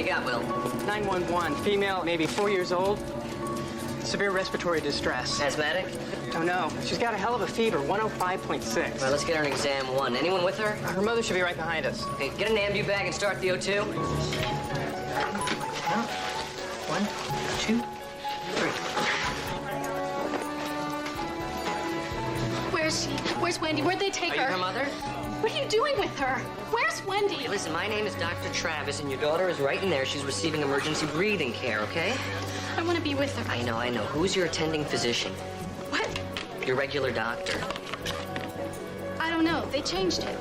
do you got, Will? 911, female, maybe 4 years old. Severe respiratory distress. Asthmatic? Oh, no. She's got a hell of a fever, 105.6. All right, let's get her an exam 1. Anyone with her? Her mother should be right behind us. Okay, get an ambu bag and start the O2. 1, 2, 3. Where's she? Where's Wendy? Where'd they take Are her? you her mother? What are you doing with her? Where's Wendy? Hey, listen, my name is Dr. Travis, and your daughter is right in there. She's receiving emergency breathing care, okay? I want to be with her. I know. Who's your attending physician? What? Your regular doctor. I don't know. They changed it.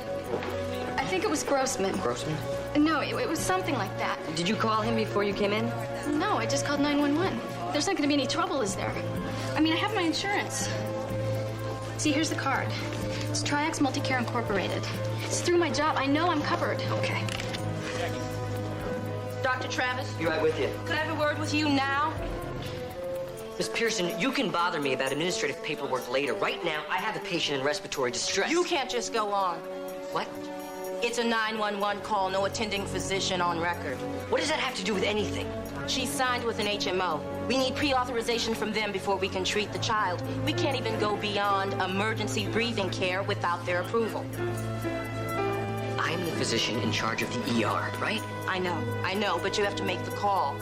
I think it was Grossman. Grossman? No, it was something like that. Did you call him before you came in? No, I just called 911. There's not going to be any trouble, is there? I mean, I have my insurance. See, here's the card. It's Triax Multicare Incorporated. It's through my job. I know I'm covered. Okay. Dr. Travis? Be right with you. Could I have a word with you now? Miss Pearson, you can bother me about administrative paperwork later. Right now, I have a patient in respiratory distress. You can't just go on. What? It's a 911 call, no attending physician on record. What does that have to do with anything? She's signed with an HMO. We need pre-authorization from them before we can treat the child. We can't even go beyond emergency breathing care without their approval. I'm the physician in charge of the ER, right? I know, but you have to make the call.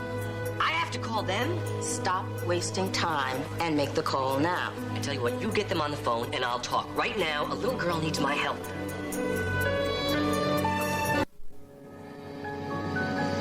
I have to call them? Stop wasting time and make the call now. I tell you what, you get them on the phone and I'll talk. Right now, a little girl needs my help.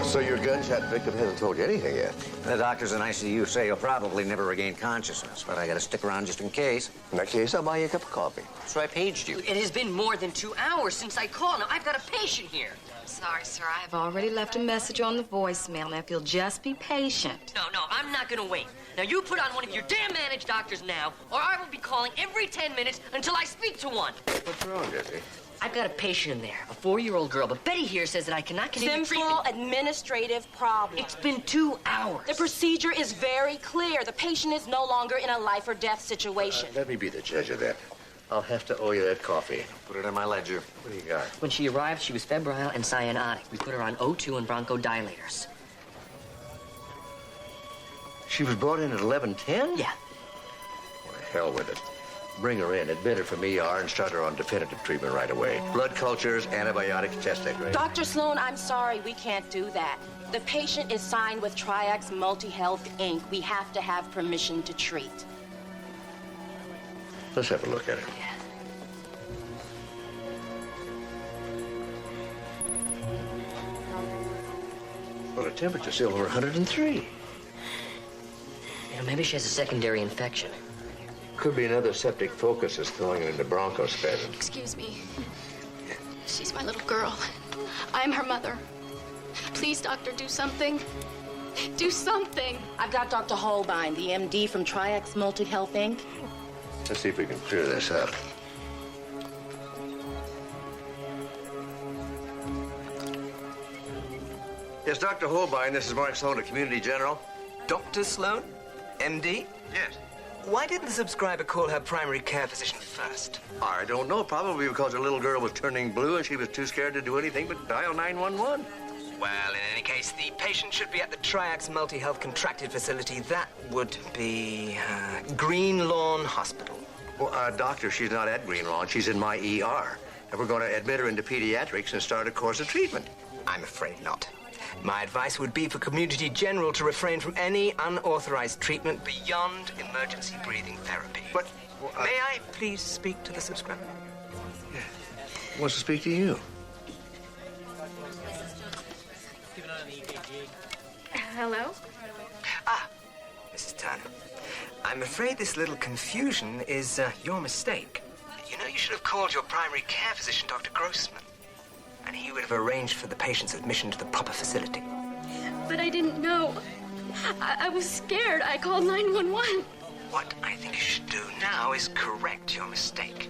So your gunshot victim hasn't told you anything yet? The doctors in ICU say he'll probably never regain consciousness, but I gotta stick around just in case. In that case, I'll buy you a cup of coffee. So I paged you. It has been more than 2 hours since I called. Now, I've got a patient here. Sorry, sir. I have already left a message on the voicemail. Now, if you'll just be patient. No, I'm not gonna wait. Now, you put on one of your damn managed doctors now, or I will be calling every 10 minutes until I speak to one. What's wrong, Jesse? I've got a patient in there, a 4-year-old girl, but Betty here says that I cannot continue Simple treatment. administrative problem. It's been 2 hours. The procedure is very clear. The patient is no longer in a life or death situation. Let me be the judge of that. I'll have to owe you that coffee. Put it in my ledger. What do you got? When she arrived, she was febrile and cyanotic. We put her on O2 and bronchodilators. She was brought in at 11:10? Yeah. Well, hell with it. Bring her in, admit her from ER, and start her on definitive treatment right away. Blood cultures, antibiotics, chest x-ray. Dr. Sloan, I'm sorry, we can't do that. The patient is signed with Triax Multi-Health, Inc. We have to have permission to treat. Let's have a look at her. Well, her temperature's still over 103. You know, maybe she has a secondary infection. Could be another septic focus that's throwing her into bronchospasm. Excuse me. She's my little girl. I'm her mother. Please, doctor, do something. Do something. I've got Dr. Holbein, the MD from Triax Multi-Health, Inc. Let's see if we can clear this up. Yes, Dr. Holbein, this is Mark Sloan, a community general. Dr. Sloan? MD? Yes. Why didn't the subscriber call her primary care physician first? I don't know, probably because her little girl was turning blue and she was too scared to do anything but dial 911. Well, in any case, the patient should be at the Triax Multi-Health Contracted Facility. That would be Green Lawn Hospital. Well, doctor, she's not at Green Lawn. She's in my ER. And we're going to admit her into pediatrics and start a course of treatment. I'm afraid not. My advice would be for Community General to refrain from any unauthorized treatment beyond emergency breathing therapy. But... May I please speak to the subscriber? Yeah. He wants to speak to you. Hello? Ah, Mrs. Turner. I'm afraid this little confusion is your mistake. You know, you should have called your primary care physician, Dr. Grossman, and he would have arranged for the patient's admission to the proper facility. But I didn't know. I was scared. I called 911. What I think you should do now is correct your mistake.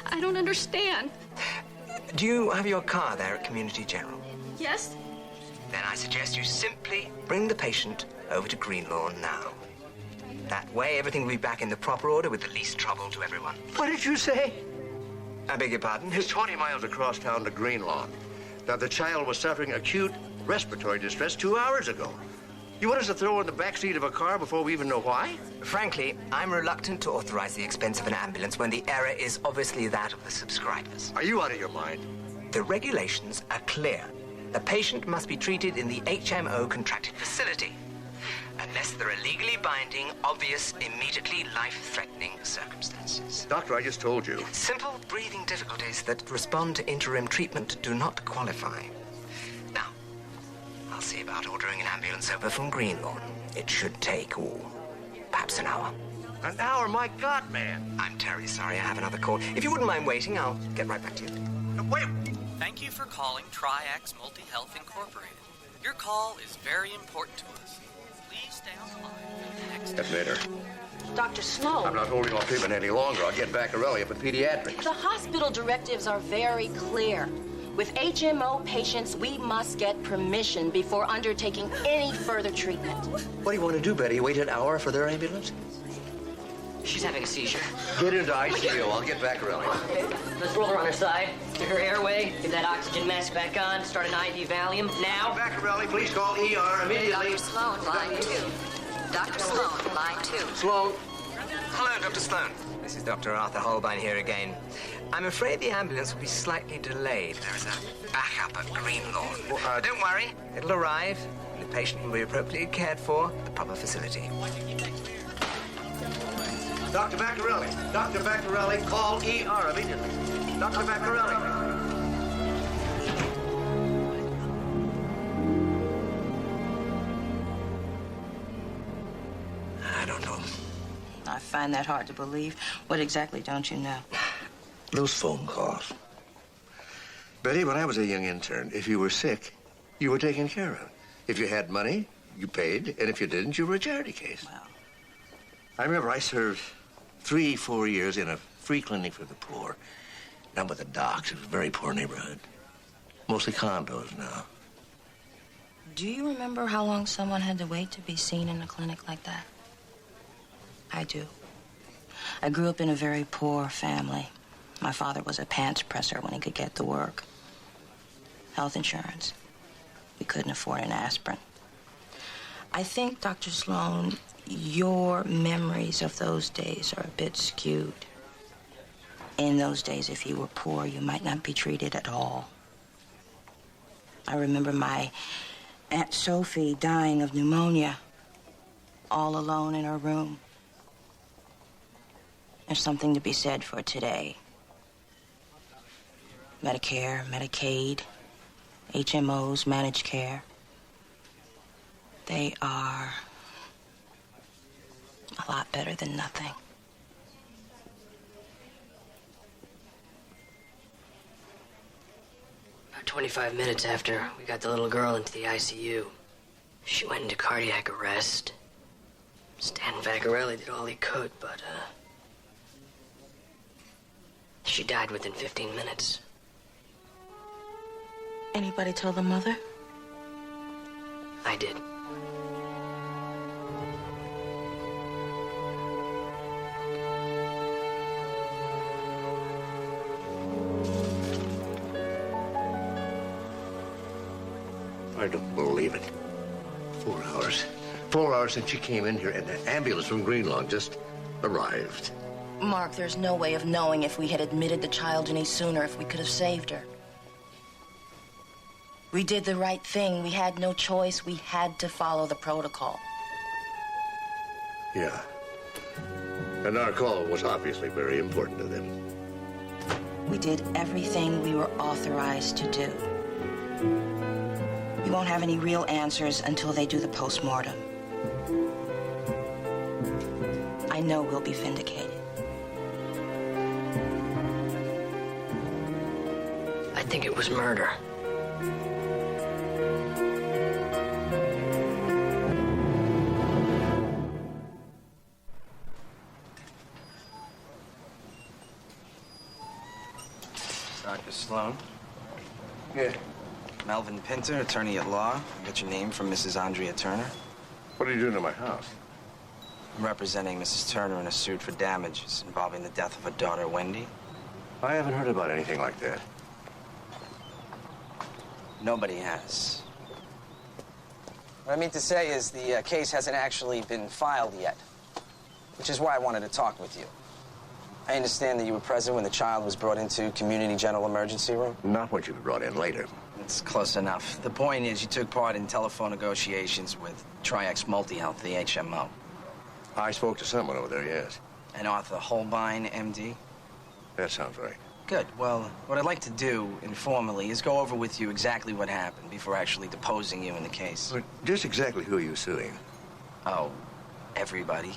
I don't understand. Do you have your car there at Community General? Yes? Then I suggest you simply bring the patient over to Green Lawn now. That way, everything will be back in the proper order with the least trouble to everyone. What did you say? I beg your pardon? It's 20 miles across town to Green Lawn. Now, the child was suffering acute respiratory distress 2 hours ago. You want us to throw her in the back seat of a car before we even know why? Frankly, I'm reluctant to authorize the expense of an ambulance when the error is obviously that of the subscribers. Are you out of your mind? The regulations are clear. The patient must be treated in the HMO contracted facility, unless there are legally binding, obvious, immediately life-threatening circumstances. Doctor, I just told you. Simple breathing difficulties that respond to interim treatment do not qualify. Now, I'll see about ordering an ambulance over from Greenlawn. It should take, perhaps an hour. An hour? My God, man. I'm terribly sorry. I have another call. If you wouldn't mind waiting, I'll get right back to you. Wait. Thank you for calling Triax Multi-Health Incorporated. Your call is very important to us. Please stay on the line for the next... Admit her. Dr. Sloan. I'm not holding off treatment any longer. I'll get Vaccarelli up in pediatrics. The hospital directives are very clear. With HMO patients, we must get permission before undertaking any further treatment. What do you want to do, Betty? Wait an hour for their ambulance? She's having a seizure. Get into ICU. I'll get Vaccarelli. Let's roll her on her side. To her airway. Get that oxygen mask back on. Start an IV Valium. Now. Vaccarelli, please call ER immediately. Dr. Sloan, line 2. Dr. Sloan, line 2. Sloan. Hello, Dr. Sloan. This is Dr. Arthur Holbein here again. I'm afraid the ambulance will be slightly delayed. There is a backup at Greenlawn. Don't worry. It'll arrive, and the patient will be appropriately cared for at the proper facility. Dr. Vaccarelli. Dr. Vaccarelli, call ER immediately. Dr. Vaccarelli. I don't know. I find that hard to believe. What exactly don't you know? Those phone calls. Betty, when I was a young intern, if you were sick, you were taken care of. If you had money, you paid, and if you didn't, you were a charity case. Well, I remember I served 3-4 years in a free clinic for the poor. Down by the docks. It was a very poor neighborhood. Mostly condos now. do you remember how long someone had to wait to be seen in a clinic like that? I do. I grew up in a very poor family. My father was a pants presser when he could get the work. Health insurance. We couldn't afford an aspirin. I think, Dr. Sloan, your memories of those days are a bit skewed. In those days, if you were poor, you might not be treated at all. I remember my Aunt Sophie dying of pneumonia, all alone in her room. There's something to be said for today. Medicare, Medicaid, HMOs, managed care. They are a lot better than nothing. About 25 minutes after we got the little girl into the ICU, she went into cardiac arrest. Stan Vaccarelli did all he could, but, she died within 15 minutes. Anybody tell the mother? I did. I don't believe it. 4 hours. 4 hours since she came in here, and the ambulance from Greenlawn just arrived. Mark, there's no way of knowing if we had admitted the child any sooner, if we could have saved her. We did the right thing. We had no choice. We had to follow the protocol. Yeah. And our call was obviously very important to them. We did everything we were authorized to do. You won't have any real answers until they do the postmortem. I know we'll be vindicated. I think it was murder. Dr. Sloan? Yeah. Melvin Pinter, attorney at law. I got your name from Mrs. Andrea Turner. What are you doing at my house? I'm representing Mrs. Turner in a suit for damages involving the death of her daughter, Wendy. I haven't heard about anything like that. Nobody has. What I mean to say is the case hasn't actually been filed yet, which is why I wanted to talk with you. I understand that you were present when the child was brought into community general emergency room. Not what you brought in later. It's close enough. The point is you took part in telephone negotiations with Tri-X Multi-Health, the HMO. I spoke to someone over there, yes. And Arthur Holbein, MD? That sounds right. Good. Well, what I'd like to do informally is go over with you exactly what happened before actually deposing you in the case. But just exactly who are you suing? Oh, everybody.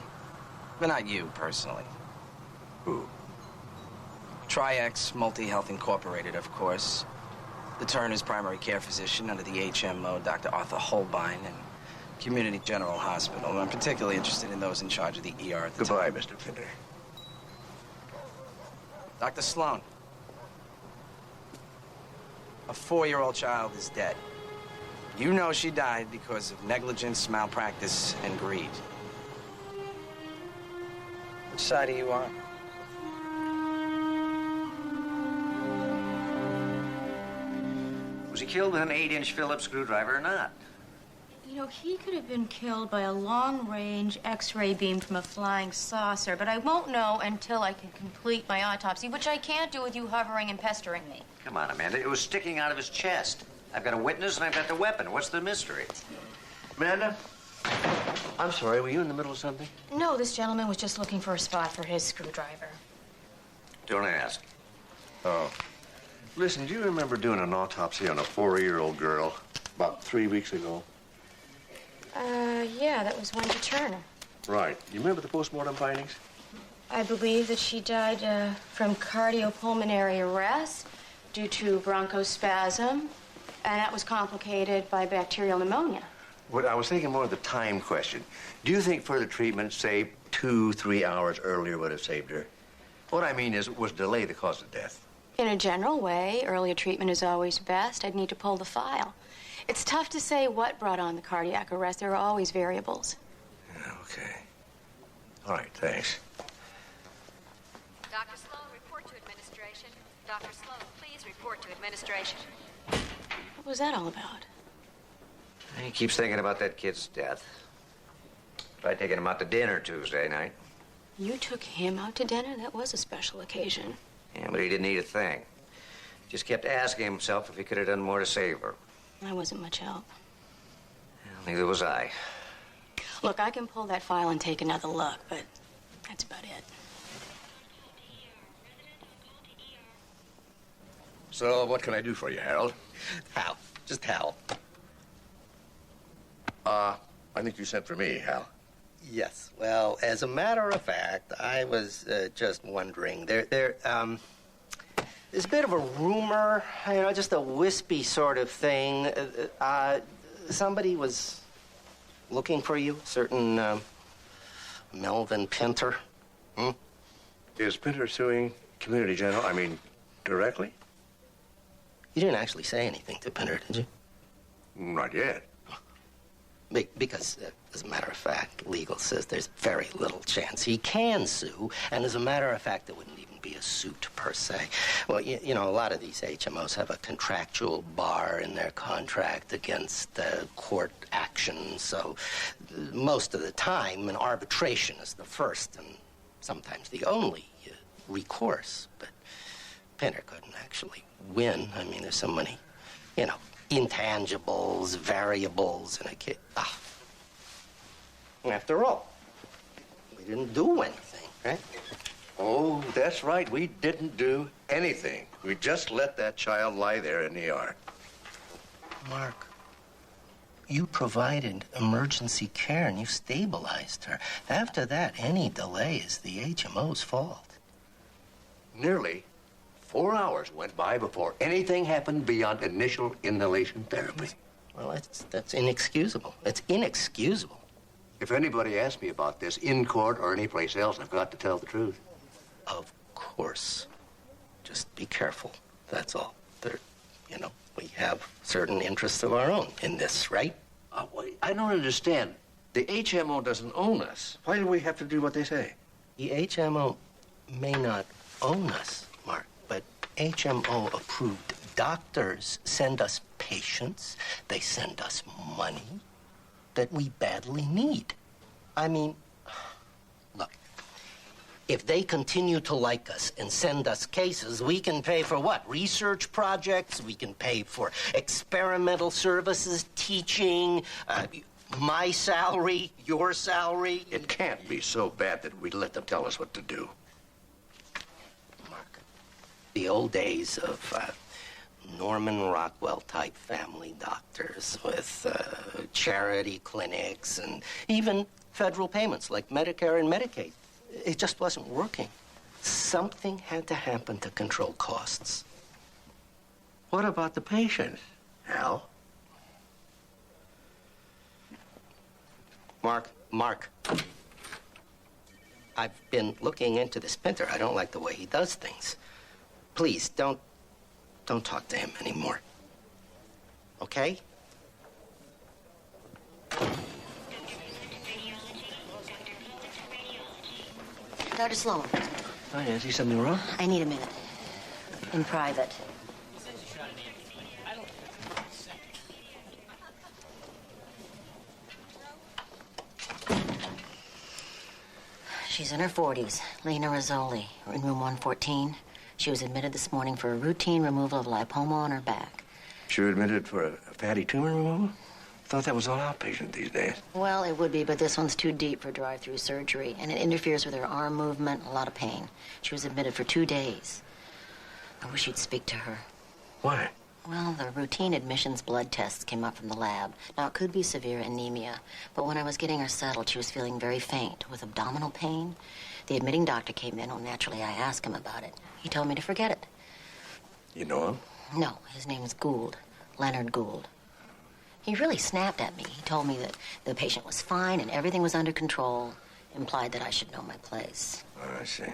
But not you, personally. Who? Tri-X Multi-Health Incorporated, of course. The Turner's primary care physician under the HMO, Dr. Arthur Holbein, and Community General Hospital. I'm particularly interested in those in charge of the ER at the Goodbye, time. Mr. Finder. Dr. Sloan. A 4-year-old child is dead. You know she died because of negligence, malpractice, and greed. Which side are you on? Was he killed with an 8-inch Phillips screwdriver or not? You know, he could have been killed by a long-range X-ray beam from a flying saucer, but I won't know until I can complete my autopsy, which I can't do with you hovering and pestering me. Come on, Amanda. It was sticking out of his chest. I've got a witness and I've got the weapon. What's the mystery? Amanda? I'm sorry, were you in the middle of something? No, this gentleman was just looking for a spot for his screwdriver. Don't ask. Oh. Listen, do you remember doing an autopsy on a 4-year-old girl about 3 weeks ago? Yeah, that was Wendy Turner. Right. You remember the postmortem findings? I believe that she died from cardiopulmonary arrest due to bronchospasm, and that was complicated by bacterial pneumonia. What I was thinking more of the time question. Do you think further treatment, say 2-3 hours earlier, would have saved her? What I mean is, was delay the cause of death? In a general way, earlier treatment is always best. I'd need to pull the file. It's tough to say what brought on the cardiac arrest. There are always variables. Yeah, okay. All right, thanks. Dr. Sloan, report to administration. Dr. Sloan, please report to administration. What was that all about? He keeps thinking about that kid's death. Tried taking him out to dinner Tuesday night. You took him out to dinner? That was a special occasion. Yeah, but he didn't eat a thing. Just kept asking himself if he could have done more to save her. I wasn't much help. Well, neither was I. Look, I can pull that file and take another look, but that's about it. So, what can I do for you, Harold? Hal. Just Hal. I think you sent for me, Hal. Yes. Well, as a matter of fact, I was just wondering. There's a bit of a rumor, you know, just a wispy sort of thing. Somebody was looking for you, certain Melvin Pinter. Hmm? Is Pinter suing Community General? I mean, directly? You didn't actually say anything to Pinter, did you? Not yet. Because, as a matter of fact, legal says there's very little chance he can sue, and as a matter of fact, there wouldn't even be a suit per se. Well, you know, a lot of these HMOs have a contractual bar in their contract against court action, so most of the time, an arbitration is the first and sometimes the only recourse. But Pinter couldn't actually win. I mean, there's so many, you know, intangibles, variables in a kid. After all, we didn't do anything, right? Oh, that's right. We didn't do anything. We just let that child lie there in the ER. Mark, you provided emergency care and you stabilized her. After that, any delay is the HMO's fault. Nearly 4 hours went by before anything happened beyond initial inhalation therapy. Well, that's inexcusable. It's inexcusable. If anybody asks me about this in court or anyplace else, I've got to tell the truth. Of course. Just be careful. That's all. You know, we have certain interests of our own in this, right? I don't understand. The HMO doesn't own us. Why do we have to do what they say? The HMO may not own us, Mark, but HMO-approved doctors send us patients. They send us money. that we badly need. I mean, look, if they continue to like us and send us cases, we can pay for what? Research projects, we can pay for experimental services, teaching, my salary, your salary. It can't be so bad that we let them tell us what to do. Mark, the old days of Norman Rockwell-type family doctors with charity clinics and even federal payments like Medicare and Medicaid. It just wasn't working. Something had to happen to control costs. What about the patients, Al? Mark. I've been looking into this Pinter. I don't like the way he does things. Please, don't talk to him anymore. Okay? Dr. Sloan. Oh, Nancy, something wrong? I need a minute. In private. She's in her 40s, Lena Rizzoli, in room 114. She was admitted this morning for a routine removal of lipoma on her back. She was admitted for a fatty tumor removal? Thought that was all outpatient these days. Well, it would be, but this one's too deep for drive-through surgery, and it interferes with her arm movement, a lot of pain. She was admitted for 2 days. I wish you'd speak to her. Why? Well, the routine admissions blood tests came up from the lab. Now, it could be severe anemia, but when I was getting her settled, she was feeling very faint with abdominal pain. The admitting doctor came in, and naturally I asked him about it. He told me to forget it. You know him? No, his name's Gould, Leonard Gould. He really snapped at me. He told me that the patient was fine and everything was under control, implied that I should know my place. Oh, I see.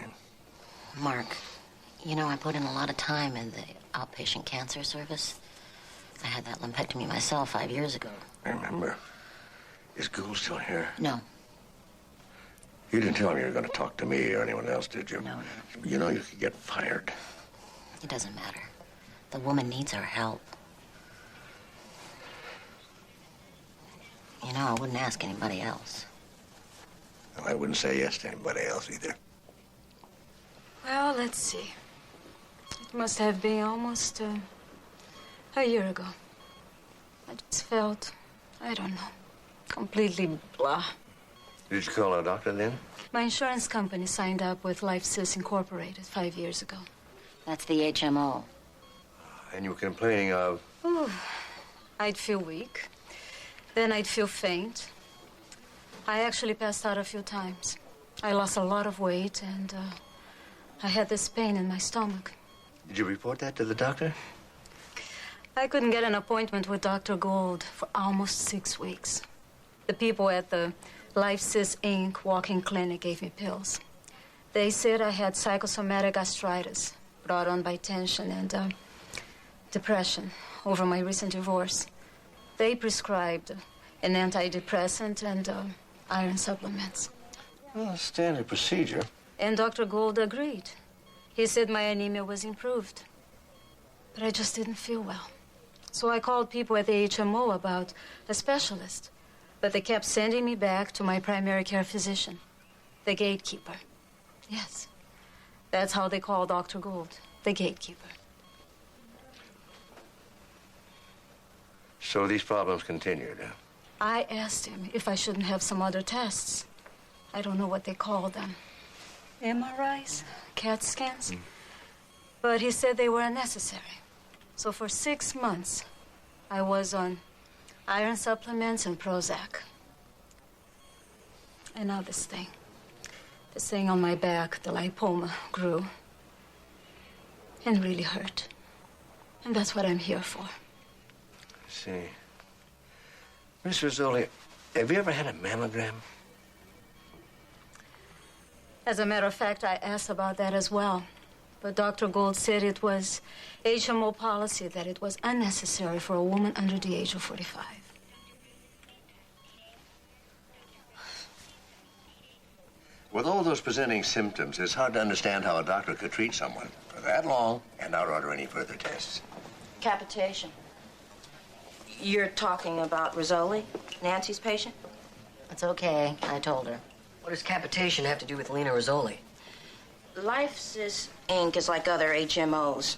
Mark, you know, I put in a lot of time in the outpatient cancer service. I had that lumpectomy myself 5 years ago. I remember. Is Gould still here? No. You didn't tell him you were going to talk to me or anyone else, did you? No. You know you could get fired. It doesn't matter. The woman needs our help. You know, I wouldn't ask anybody else. Well, I wouldn't say yes to anybody else either. Well, let's see. It must have been almost a year ago. I just felt, I don't know, completely blah. Did you call a doctor then? My insurance company signed up with LifeSys Incorporated 5 years ago. That's the HMO. And you were complaining of? Ooh, I'd feel weak. Then I'd feel faint. I actually passed out a few times. I lost a lot of weight, and I had this pain in my stomach. Did you report that to the doctor? I couldn't get an appointment with Dr. Gould for almost 6 weeks. The people at the LifeSys Inc. walk-in clinic gave me pills. They said I had psychosomatic gastritis brought on by tension and depression over my recent divorce. They prescribed an antidepressant and iron supplements. Well, standard procedure. And Dr. Gould agreed. He said my anemia was improved. But I just didn't feel well. So I called people at the HMO about a specialist. But they kept sending me back to my primary care physician, the gatekeeper. Yes, that's how they call Dr. Gould, the gatekeeper. So these problems continued, huh? I asked him if I shouldn't have some other tests. I don't know what they call them. MRIs? CAT scans? But he said they were unnecessary. So for 6 months, I was on iron supplements and Prozac. And now this thing on my back, the lipoma, grew and really hurt. And that's what I'm here for. See. Miss Rizzoli, have you ever had a mammogram? As a matter of fact, I asked about that as well. But Dr. Gould said it was HMO policy that it was unnecessary for a woman under the age of 45. With all those presenting symptoms, it's hard to understand how a doctor could treat someone for that long and not order any further tests. Capitation. You're talking about Rizzoli, Nancy's patient? It's okay. I told her. What does capitation have to do with Lena Rizzoli? LifeSys Inc. is like other HMOs.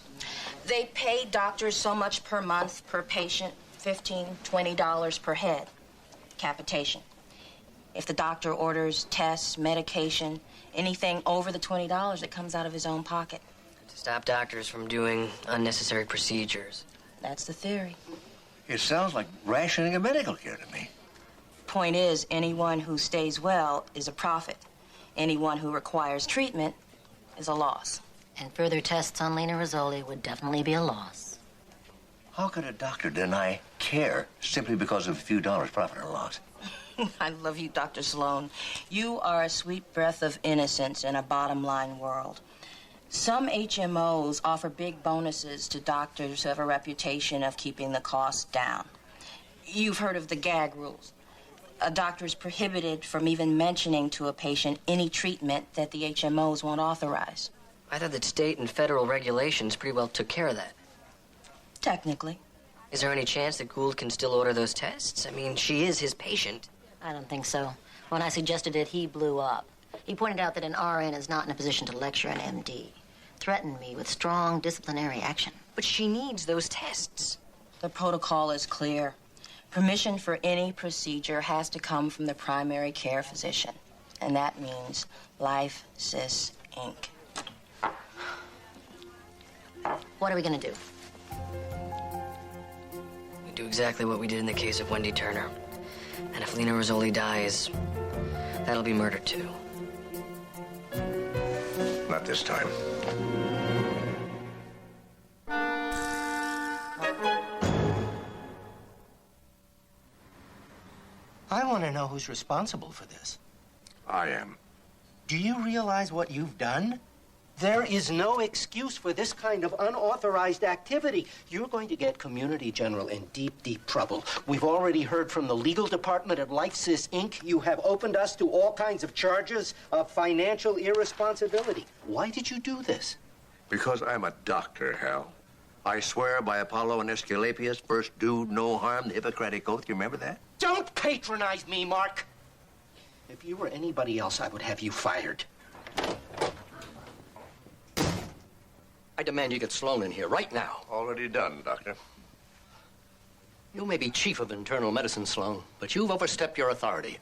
They pay doctors so much per month per patient, $15, $20 per head. Capitation. If the doctor orders tests, medication, anything over the $20, it comes out of his own pocket. To stop doctors from doing unnecessary procedures. That's the theory. It sounds like rationing of medical care to me. Point is, anyone who stays well is a profit. Anyone who requires treatment is a loss. And further tests on Lena Rizzoli would definitely be a loss. How could a doctor deny care simply because of a few dollars profit or loss? I love you, Dr. Sloan. You are a sweet breath of innocence in a bottom-line world. Some HMOs offer big bonuses to doctors who have a reputation of keeping the costs down. You've heard of the gag rules. A doctor is prohibited from even mentioning to a patient any treatment that the HMOs won't authorize. I thought that state and federal regulations pretty well took care of that. Technically. Is there any chance that Gould can still order those tests? I mean, she is his patient. I don't think so. When I suggested it, he blew up. He pointed out that an RN is not in a position to lecture an MD. Threatened me with strong disciplinary action. But she needs those tests. The protocol is clear. Permission for any procedure has to come from the primary care physician. And that means LifeSys Inc. What are we going to do? We do exactly what we did in the case of Wendy Turner. And if Lena Rizzoli dies, that'll be murder too. Not this time. I want to know who's responsible for this. I am. Do you realize what you've done? There is no excuse for this kind of unauthorized activity. You're going to get Community General in deep, deep trouble. We've already heard from the legal department at LifeSys Inc. You have opened us to all kinds of charges of financial irresponsibility. Why did you do this? Because I'm a doctor, Hal. I swear by Apollo and Aesculapius, first do no harm, the Hippocratic Oath. You remember that? Don't patronize me, Mark. If you were anybody else, I would have you fired. I demand you get Sloan in here right now. Already done, Doctor. You may be chief of internal medicine, Sloan, but you've overstepped your authority.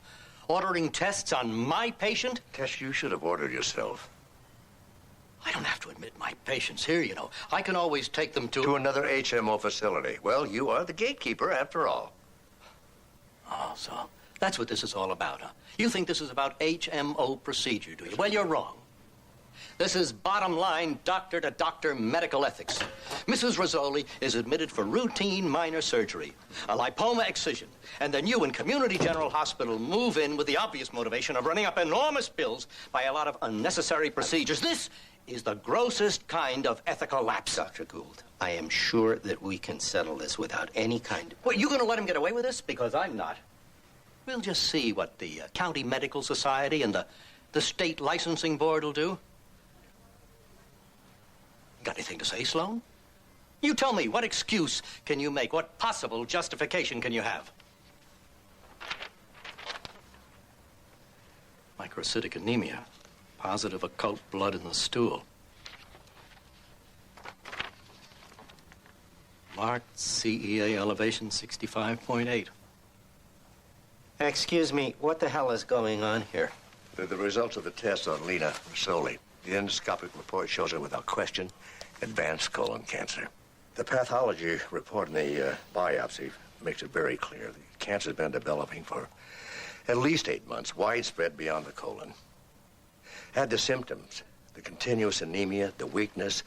Ordering tests on my patient? Tests you should have ordered yourself. I don't have to admit my patients here, you know. I can always take them to another HMO facility. Well, you are the gatekeeper, after all. Oh, so that's what this is all about, huh? You think this is about HMO procedure, do you? Well, you're wrong. This is bottom-line, doctor-to-doctor medical ethics. Mrs. Rizzoli is admitted for routine minor surgery, a lipoma excision, and then you in Community General Hospital move in with the obvious motivation of running up enormous bills by a lot of unnecessary procedures. This is the grossest kind of ethical lapse. Dr. Gould, I am sure that we can settle this without any kind of... Well, you going to let him get away with this? Because I'm not. We'll just see what the County Medical Society and the State Licensing Board will do. Got anything to say, Sloan? You tell me, what excuse can you make? What possible justification can you have? Microcytic anemia. Positive occult blood in the stool. Marked CEA elevation 65.8. Excuse me, what the hell is going on here? They're the results of the test on Lena Rizzoli. The endoscopic report shows her without question advanced colon cancer. The pathology report in the biopsy makes it very clear the cancer's been developing for at least 8 months, widespread beyond the colon. Had the symptoms, the continuous anemia, the weakness,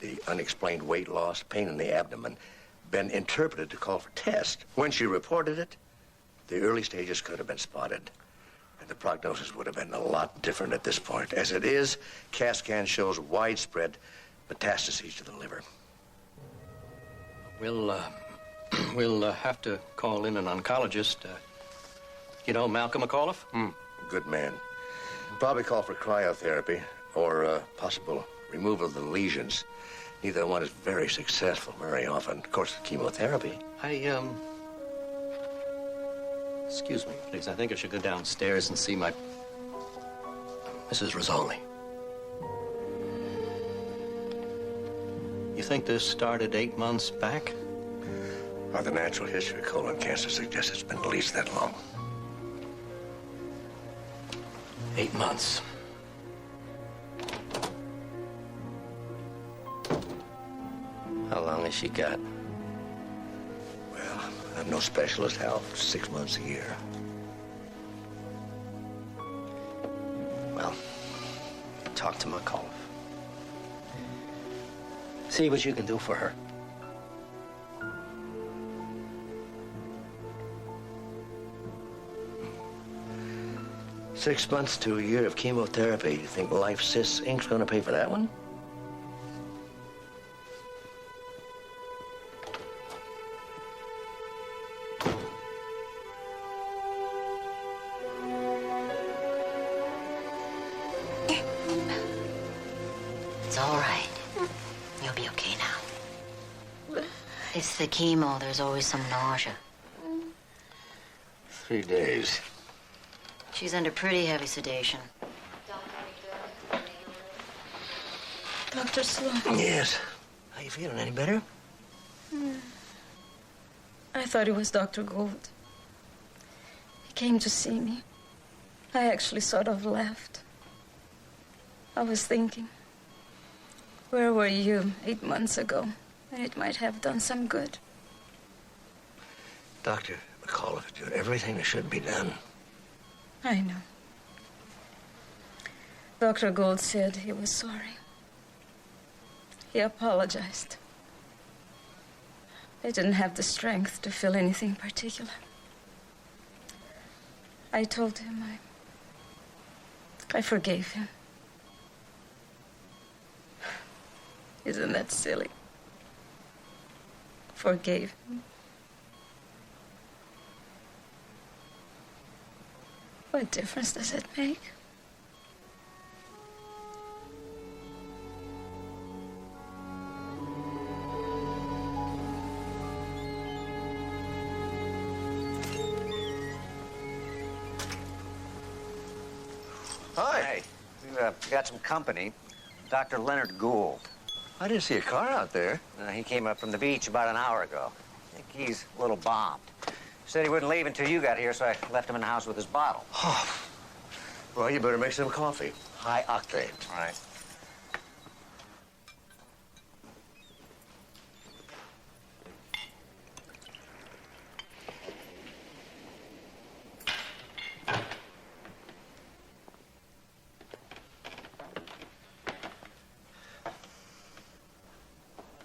the unexplained weight loss, pain in the abdomen, been interpreted to call for test. When she reported it, the early stages could have been spotted. And the prognosis would have been a lot different at this point. As it is, CAT scan shows widespread metastases to the liver. We'll have to call in an oncologist. You know Malcolm McAuliffe? Good man. Probably call for cryotherapy or possible removal of the lesions. Neither one is very successful very often. Of course, chemotherapy. Excuse me, please. I think I should go downstairs and see my... Mrs. Rizzoli. You think this started 8 months back? The natural history of colon cancer suggests it's been at least that long. 8 months. How long has she got? Well, I'm no specialist, Hal. 6 months a year. Well, talk to McAuliffe. See what you can do for her. $6 months to a year of chemotherapy. You think Life Cis Inc.'s gonna pay for that one? It's all right. You'll be okay now. It's the chemo. There's always some nausea. 3 days. She's under pretty heavy sedation. Dr. Sloan. Yes. How you feeling? Any better? I thought it was Dr. Gould. He came to see me. I actually sort of laughed. I was thinking, where were you 8 months ago? And it might have done some good. Dr. McAuliffe is doing everything that should be done. I know. Dr. Gould said he was sorry. He apologized. I didn't have the strength to feel anything particular. I told him I forgave him. Isn't that silly? Forgave him. What difference does it make? Hi. We got some company. Dr. Leonard Gould. I didn't see a car out there. He came up from the beach about an hour ago. I think he's a little bombed. Said he wouldn't leave until you got here, so I left him in the house with his bottle. Oh. Well, you better make some coffee. High octane. All right.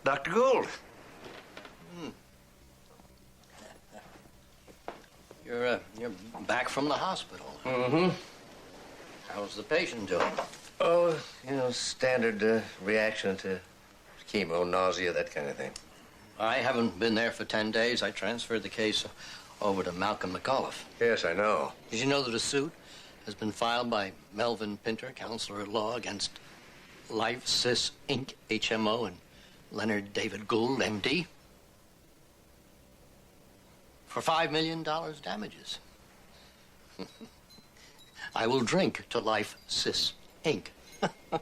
Dr. Gould. You're back from the hospital. Mm-hmm. How's the patient doing? Oh, standard reaction to chemo, nausea, that kind of thing. I haven't been there for 10 days. I transferred the case over to Malcolm McAuliffe. Yes, I know. Did you know that a suit has been filed by Melvin Pinter, counselor at law, against Life Cis Inc., HMO, and Leonard David Gould, MD, for $5 million damages? I will drink to Life Cis Inc. Of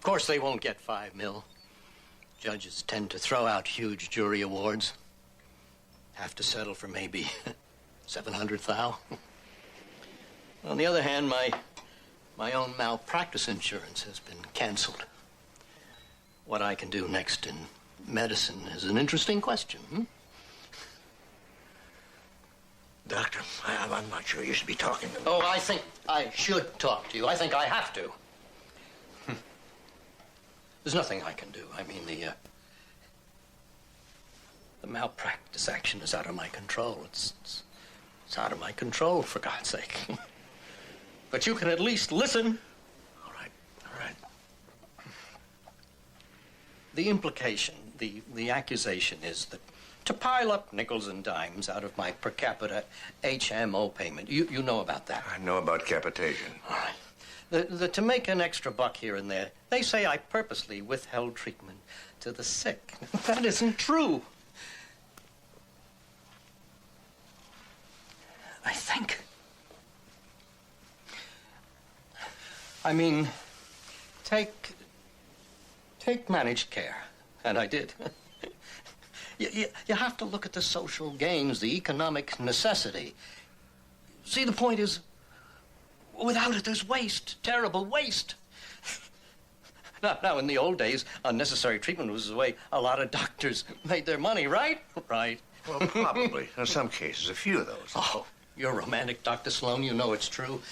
course, they won't get $5 million. Judges tend to throw out huge jury awards. Have to settle for maybe $700,000. On the other hand, my own malpractice insurance has been canceled. What I can do next in medicine is an interesting question. Doctor, I'm not sure you should be talking to me. Oh, I think I should talk to you. I think I have to. There's nothing I can do. I mean, the malpractice action is out of my control. It's out of my control, for God's sake. But you can at least listen. All right. The implication, the accusation is that to pile up nickels and dimes out of my per capita HMO payment. You know about that. I know about capitation. All right. To make an extra buck here and there, they say I purposely withheld treatment to the sick. That isn't true. I mean, take managed care. And I did. You have to look at the social gains, the economic necessity. See, the point is, without it, there's waste, terrible waste. Now, in the old days, unnecessary treatment was the way a lot of doctors made their money, right? Right. Well, probably. In some cases, a few of those. Oh, you're romantic, Dr. Sloan. You know it's true.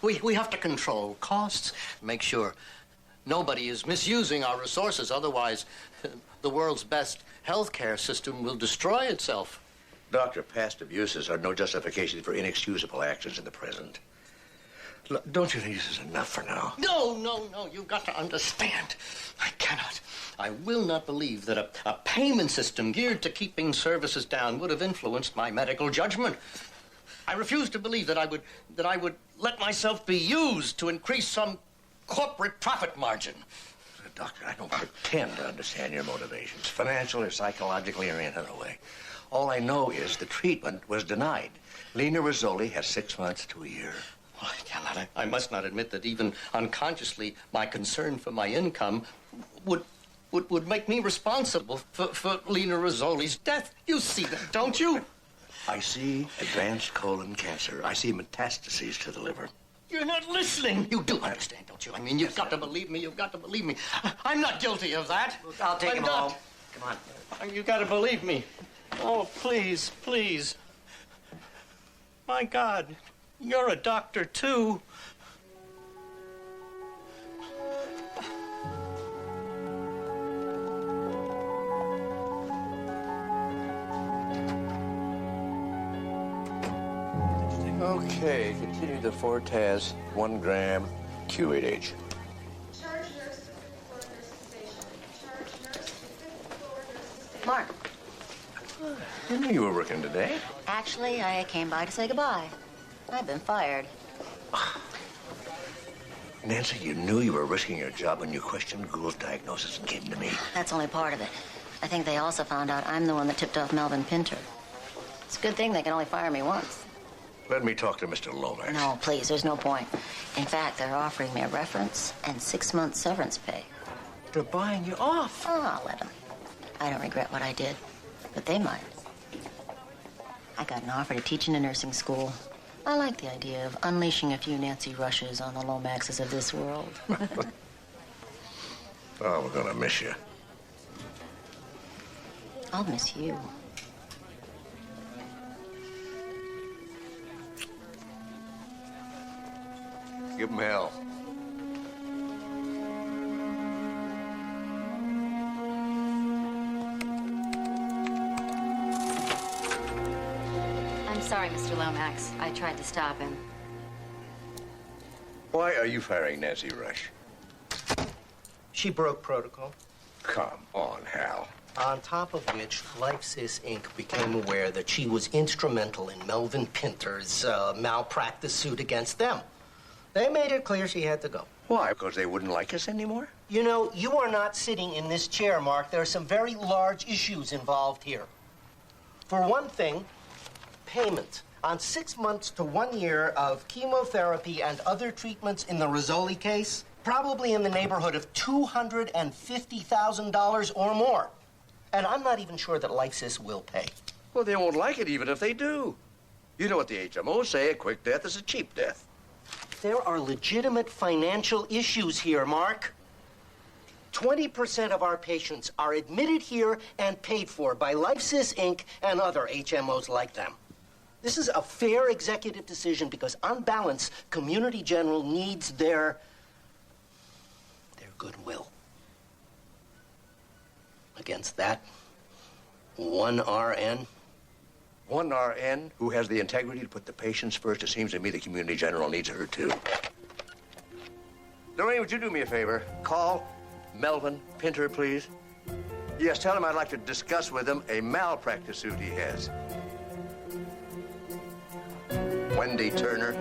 We have to control costs, make sure nobody is misusing our resources. Otherwise, the world's best healthcare system will destroy itself. Doctor, past abuses are no justification for inexcusable actions in the present. Look, don't you think this is enough for now? No. You've got to understand. I cannot. I will not believe that a payment system geared to keeping services down would have influenced my medical judgment. I refuse to believe that I would let myself be used to increase some corporate profit margin. Doctor, I don't pretend to understand your motivations, financially or psychologically or in other way. All I know is the treatment was denied. Lena Rizzoli has 6 months to a year. Well, I cannot. I must not admit that even unconsciously my concern for my income would make me responsible for Lena Rizzoli's death. You see that, don't you? I see advanced colon cancer. I see metastases to the liver. You're not listening. You do understand, don't you? I mean, you've got to believe me. You've got to believe me. I'm not guilty of that. Look, I'll take him home. Come on. You've got to believe me. Oh, please, please. My God, you're a doctor, too. Okay, continue the Fortaz 1 gram Q8H. Mark. I knew you were working today. Actually, I came by to say goodbye. I've been fired. Nancy, you knew you were risking your job when you questioned Gould's diagnosis and came to me. That's only part of it. I think they also found out I'm the one that tipped off Melvin Pinter. It's a good thing they can only fire me once. Let me talk to Mr. Lomax. No, please, there's no point. In fact, they're offering me a reference and 6 months severance pay. They're buying you off. Oh, I'll let them. I don't regret what I did, but they might. I got an offer to teach in a nursing school. I like the idea of unleashing a few Nancy Rushes on the Lomaxes of this world. Oh, we're gonna miss you. I'll miss you. Give him hell. I'm sorry, Mr. Lomax. I tried to stop him. Why are you firing Nancy Rush? She broke protocol. Come on, Hal. On top of which, LifeSys Inc. became aware that she was instrumental in Melvin Pinter's malpractice suit against them. They made it clear she had to go. Why? Because they wouldn't like us anymore? You know, you are not sitting in this chair, Mark. There are some very large issues involved here. For one thing, payment on 6 months to 1 year of chemotherapy and other treatments in the Rizzoli case, probably in the neighborhood of $250,000 or more. And I'm not even sure that LifeSys will pay. Well, they won't like it even if they do. You know what the HMOs say, a quick death is a cheap death. There are legitimate financial issues here, Mark. 20% of our patients are admitted here and paid for by LifeSys Inc. and other HMOs like them. This is a fair executive decision because, on balance, Community General needs their goodwill. Against that, one RN. One RN who has the integrity to put the patients first. It seems to me the Community General needs her, too. Lorraine, would you do me a favor? Call Melvin Pinter, please. Yes, tell him I'd like to discuss with him a malpractice suit he has. Wendy Turner.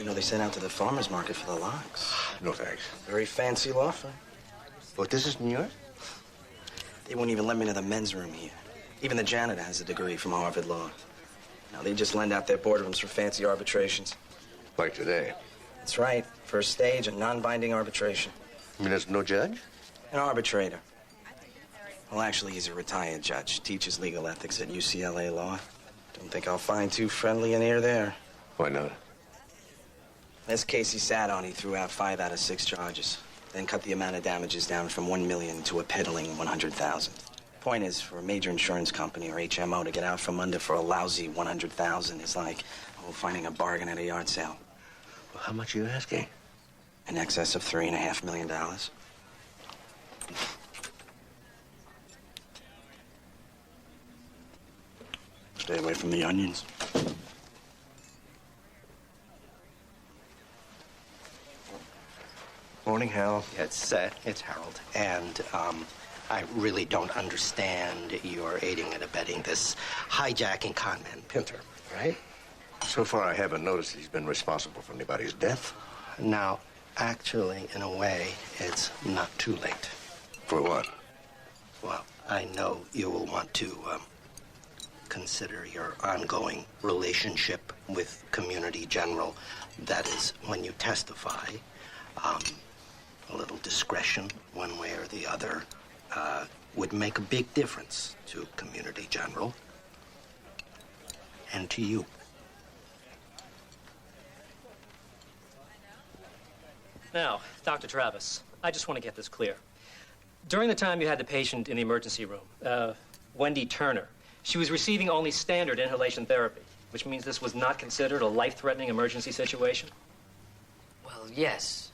You know, they sent out to the farmer's market for the logs. No, thanks. Very fancy law firm. But this is New York? They won't even let me into the men's room here. Even the janitor has a degree from Harvard Law. Now, they just lend out their boardrooms for fancy arbitrations. Like today? That's right. First stage, a non-binding arbitration. You mean there's no judge? An arbitrator. Well, actually, he's a retired judge. Teaches legal ethics at UCLA Law. Don't think I'll find too friendly an ear there. Why not? This case he sat on, he threw out 5 out of 6 charges. Then cut the amount of damages down from $1 million to a piddling $100,000. Point is, for a major insurance company or HMO to get out from under for a lousy $100,000 is like, finding a bargain at a yard sale. Well, how much are you asking? In excess of $3.5 million. Stay away from the onions. Morning, Hal. It's Harold. And, I really don't understand your aiding and abetting this hijacking conman Pinter, right? So far, I haven't noticed he's been responsible for anybody's death. Now, actually, in a way, it's not too late. For what? Well, I know you will want to consider your ongoing relationship with Community General. That is, when you testify, a little discretion, one way or the other, would make a big difference to Community General and to you. Now, Dr. Travis, I just want to get this clear. During the time you had the patient in the emergency room, Wendy Turner, she was receiving only standard inhalation therapy, which means this was not considered a life-threatening emergency situation? Well, yes.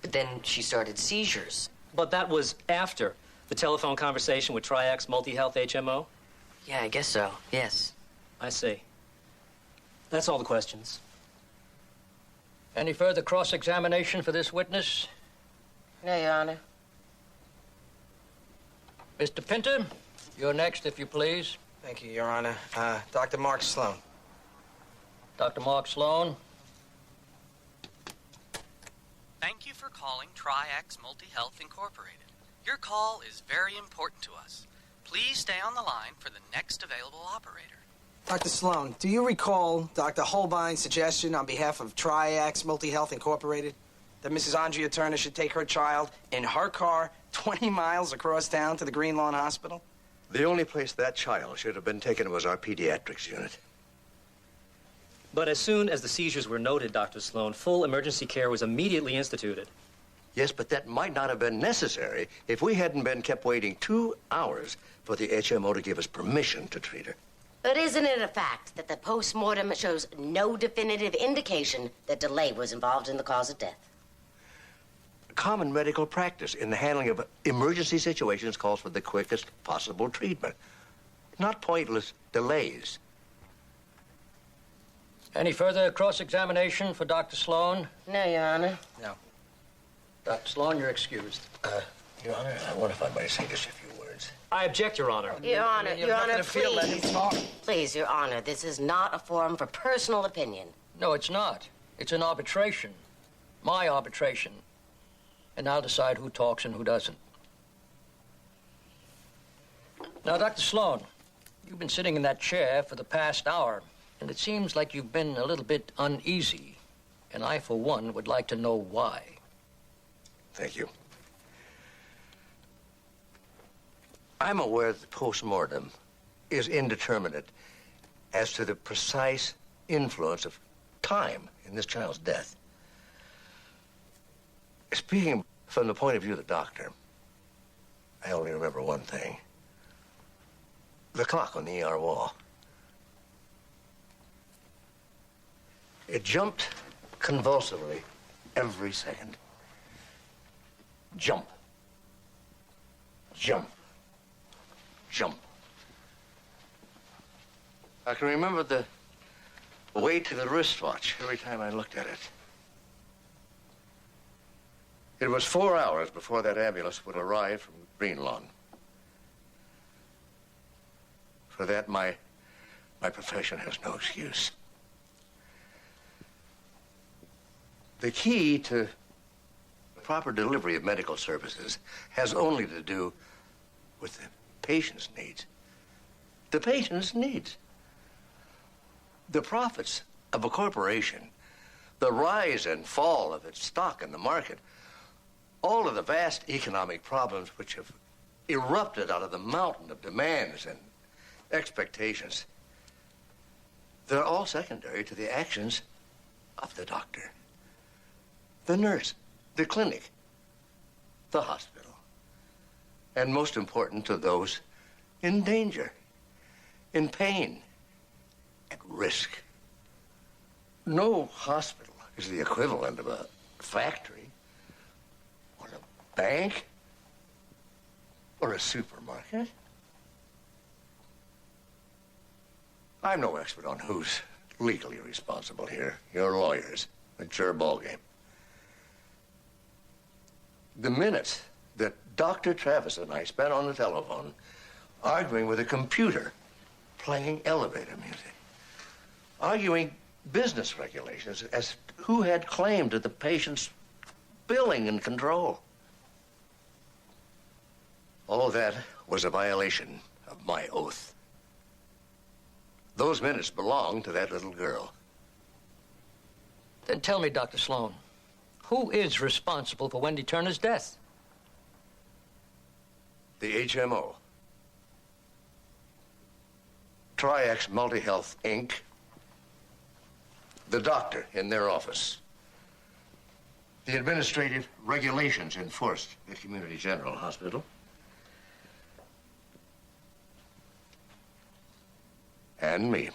But then she started seizures. But that was after the telephone conversation with Triax Multi-Health HMO? Yeah, I guess so, yes. I see. That's all the questions. Any further cross-examination for this witness? No, Your Honor. Mr. Pinter, you're next, if you please. Thank you, Your Honor. Dr. Mark Sloan. Dr. Mark Sloan. Thank you for calling Triax Multi-Health Incorporated. Your call is very important to us. Please stay on the line for the next available operator. Dr. Sloan, do you recall Dr. Holbein's suggestion on behalf of Triax Multi-Health Incorporated that Mrs. Andrea Turner should take her child in her car 20 miles across town to the Green Lawn Hospital? The only place that child should have been taken was our pediatrics unit. But as soon as the seizures were noted, Dr. Sloan, full emergency care was immediately instituted. Yes, but that might not have been necessary if we hadn't been kept waiting 2 hours for the HMO to give us permission to treat her. But isn't it a fact that the post-mortem shows no definitive indication that delay was involved in the cause of death? Common medical practice in the handling of emergency situations calls for the quickest possible treatment, not pointless delays. Any further cross-examination for Dr. Sloan? No, Your Honor. No. Dr. Sloan, you're excused. Your Honor, I wonder if I might say just a few words. I object, Your Honor. Your Honor, You've Your nothing Honor, to feel, let him please. talk. Please, Your Honor, this is not a forum for personal opinion. No, it's not. It's an arbitration. My arbitration. And I'll decide who talks and who doesn't. Now, Dr. Sloan, you've been sitting in that chair for the past hour, and it seems like you've been a little bit uneasy. And I, for one, would like to know why. Thank you. I'm aware that the post-mortem is indeterminate as to the precise influence of time in this child's death. Speaking from the point of view of the doctor, I only remember one thing. The clock on the ER wall. It jumped convulsively every second. Jump. Jump. Jump. I can remember the weight of the wristwatch every time I looked at it. It was 4 hours before that ambulance would arrive from Green Lawn. For that, my profession has no excuse. The key to proper delivery of medical services has only to do with the patient's needs. The patient's needs. The profits of a corporation, the rise and fall of its stock in the market, all of the vast economic problems which have erupted out of the mountain of demands and expectations, they're all secondary to the actions of the doctor, the nurse, the clinic, the hospital, and most important to those in danger, in pain, at risk. No hospital is the equivalent of a factory or a bank or a supermarket. I'm no expert on who's legally responsible here. You're lawyers. It's your ballgame. The minutes that Dr. Travis and I spent on the telephone arguing with a computer, playing elevator music, arguing business regulations as who had claim to the patient's billing and control. All that was a violation of my oath. Those minutes belonged to that little girl. Then tell me, Dr. Sloan, who is responsible for Wendy Turner's death? The HMO. Triax Multi-Health, Inc. The doctor in their office. The administrative regulations enforced at Community General Hospital. And me.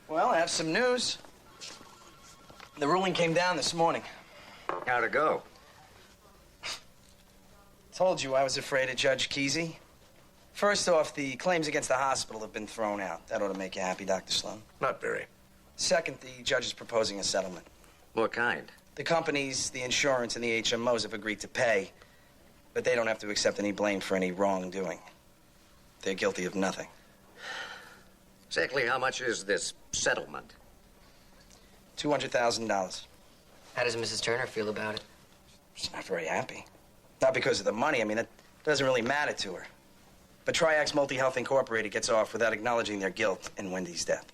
Well, I have some news. The ruling came down this morning. How'd it go? Told you I was afraid of Judge Kesey. First off, the claims against the hospital have been thrown out. That ought to make you happy, Dr. Sloan. Not very. Second, the judge is proposing a settlement. What kind? The companies, the insurance, and the HMOs have agreed to pay, but they don't have to accept any blame for any wrongdoing. They're guilty of nothing. Exactly how much is this settlement? $200,000. How does Mrs. Turner feel about it? She's not very happy. Not because of the money. I mean, that doesn't really matter to her. But Triax Multi-Health Incorporated gets off without acknowledging their guilt in Wendy's death.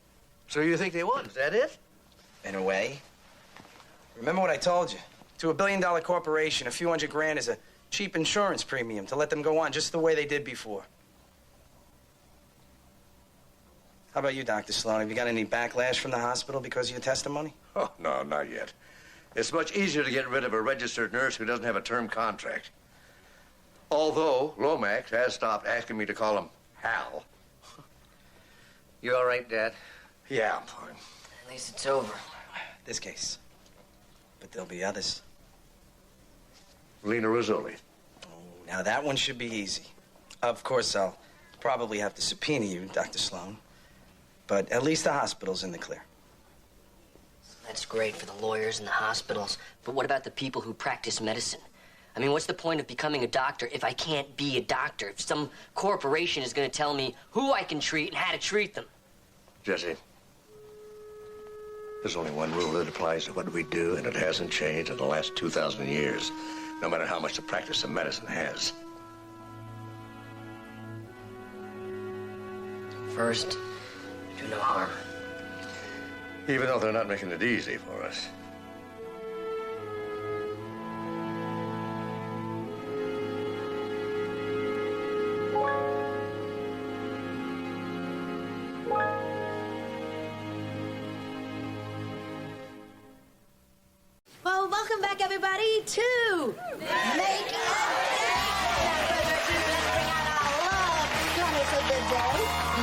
So you think they won? Is that it? In a way. Remember what I told you? To a billion-dollar corporation, a few $100,000 is a cheap insurance premium to let them go on just the way they did before. How about you, Dr. Sloan? Have you got any backlash from the hospital because of your testimony? Oh, no, not yet. It's much easier to get rid of a registered nurse who doesn't have a term contract. Although Lomax has stopped asking me to call him Hal. You all right, Dad? Yeah, I'm fine. At least it's over. This case. But there'll be others. Lena Rizzoli. Oh, now that one should be easy. Of course, I'll probably have to subpoena you, Dr. Sloan. But at least the hospital's in the clear. That's great for the lawyers and the hospitals. But what about the people who practice medicine? I mean, what's the point of becoming a doctor if I can't be a doctor? If some corporation is going to tell me who I can treat and how to treat them? Jesse, there's only one rule that applies to what we do, and it hasn't changed in the last 2,000 years, no matter how much the practice of medicine has. First, do no harm. Even though they're not making it easy for us. Well, welcome back, everybody, to Make Up.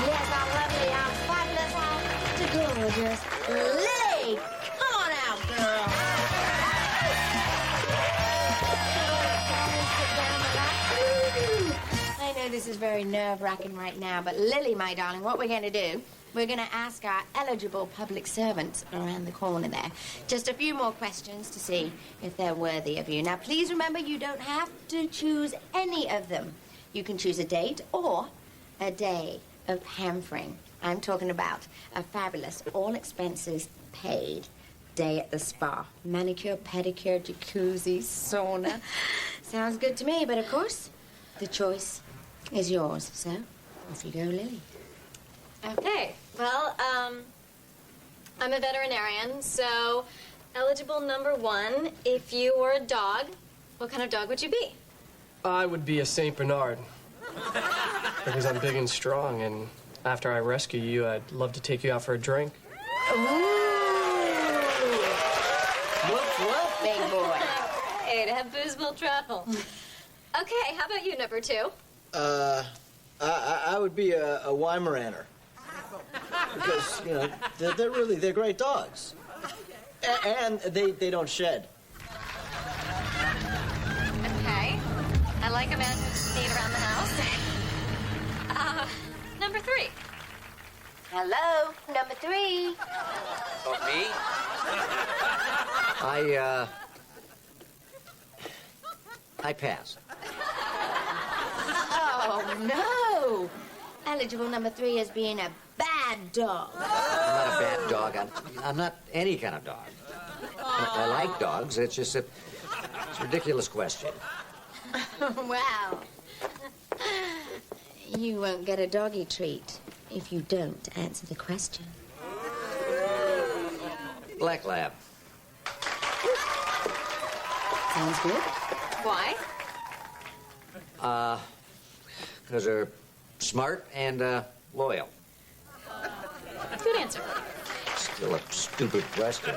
Yes, our lovely, our fabulous, our gorgeous Lily. Come on out, girl. I know this is very nerve-wracking right now, but Lily, my darling, what we're going to do, we're going to ask our eligible public servants around the corner there just a few more questions to see if they're worthy of you. Now, please remember, you don't have to choose any of them. You can choose a date or a day of pampering. I'm talking about a fabulous, all expenses paid day at the spa. Manicure, pedicure, jacuzzi, sauna. Sounds good to me, but of course, the choice is yours. So, off you go, Lily. Okay, well, I'm a veterinarian, so eligible number 1, if you were a dog, what kind of dog would you be? I would be a Saint Bernard. Because I'm big and strong, and after I rescue you, I'd love to take you out for a drink. Woof, woof, big boy. Hey, to have booze will travel. Okay, how about you, number 2? I would be a Weimaraner. Because, you know, they're great dogs. And they don't shed. Okay. I like a man who's neat around the house. Number 3. Hello, number 3. Oh, me? I pass. Oh, no. Eligible number 3 is being a bad dog. I'm not a bad dog. I'm not any kind of dog. I like dogs. It's just it's a ridiculous question. Wow. You won't get a doggy treat if you don't answer the question. Black Lab. Sounds good. Why? Because they're smart and loyal. Good answer. Still a stupid question.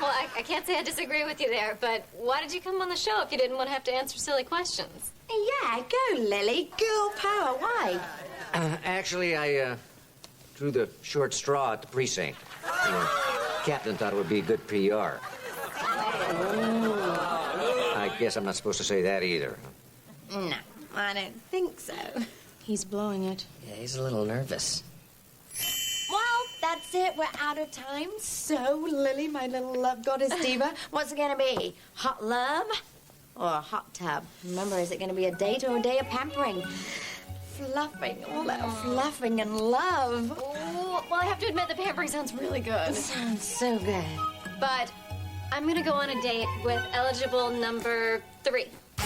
Well, I can't say I disagree with you there, but why did you come on the show if you didn't want to have to answer silly questions? Yeah, go, Lily. Girl power. Why? Actually, I drew the short straw at the precinct. Captain thought it would be good PR. I guess I'm not supposed to say that either. No, I don't think so. He's blowing it. Yeah, he's a little nervous. Well, that's it. We're out of time. So, Lily, my little love goddess diva, what's it going to be? Hot love or a hot tub? Remember, is it going to be a date or a day of pampering? Fluffing, all that fluffing and love. Oh, well, I have to admit the pampering sounds really good. It sounds so good. But I'm going to go on a date with eligible number 3. Oh,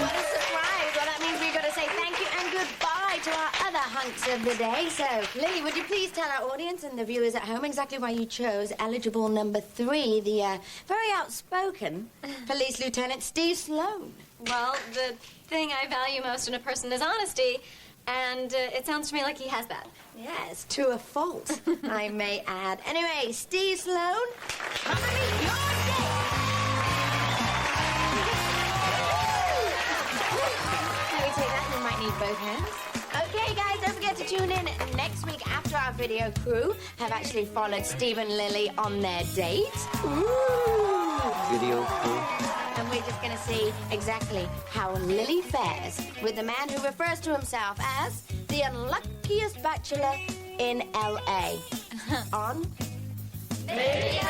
what a surprise. Well, that means we've got to say thank you and goodbye to our other hunks of the day. So, Lily, would you please tell our audience and the viewers at home exactly why you chose eligible number 3, the very outspoken Police Lieutenant Steve Sloan? Well, the thing I value most in a person is honesty, and it sounds to me like he has that. Yes, to a fault, I may add. Anyway, Steve Sloan, come and meet your date. Let me take that. You might need both hands. Okay, guys, don't forget to tune in next week after our video crew have actually followed Steve and Lily on their date. Ooh. Video crew? And we're just going to see exactly how Lily fares with the man who refers to himself as the unluckiest bachelor in L.A. on Make It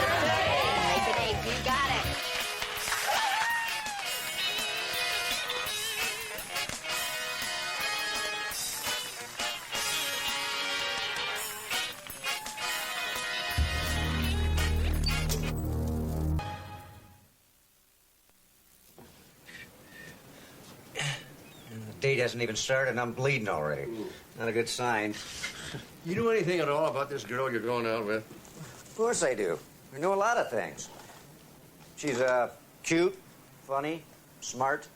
8. You got it. The date hasn't even started and I'm bleeding already. Not a good sign. You know anything at all about this girl you're going out with? Of course I do. I know a lot of things. She's cute, funny, smart.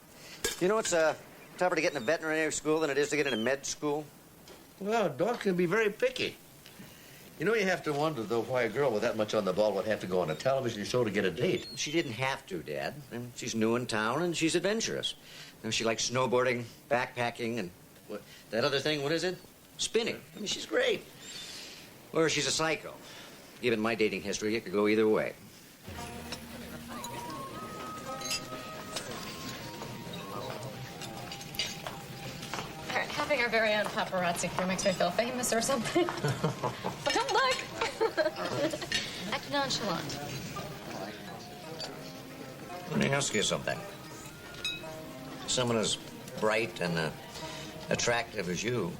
You know it's tougher to get into veterinary school than it is to get into med school? Well, dogs can be very picky. You know, you have to wonder, though, why a girl with that much on the ball would have to go on a television show to get a date. She didn't have to, Dad. And she's new in town and she's adventurous. And she likes snowboarding, backpacking, and that other thing, what is it? Spinning. I mean, she's great. Or she's a psycho. Given my dating history, it could go either way. having our very own paparazzi crew makes me feel famous or something. But don't look. Act nonchalant. Let me ask you something. Someone as bright and attractive as you,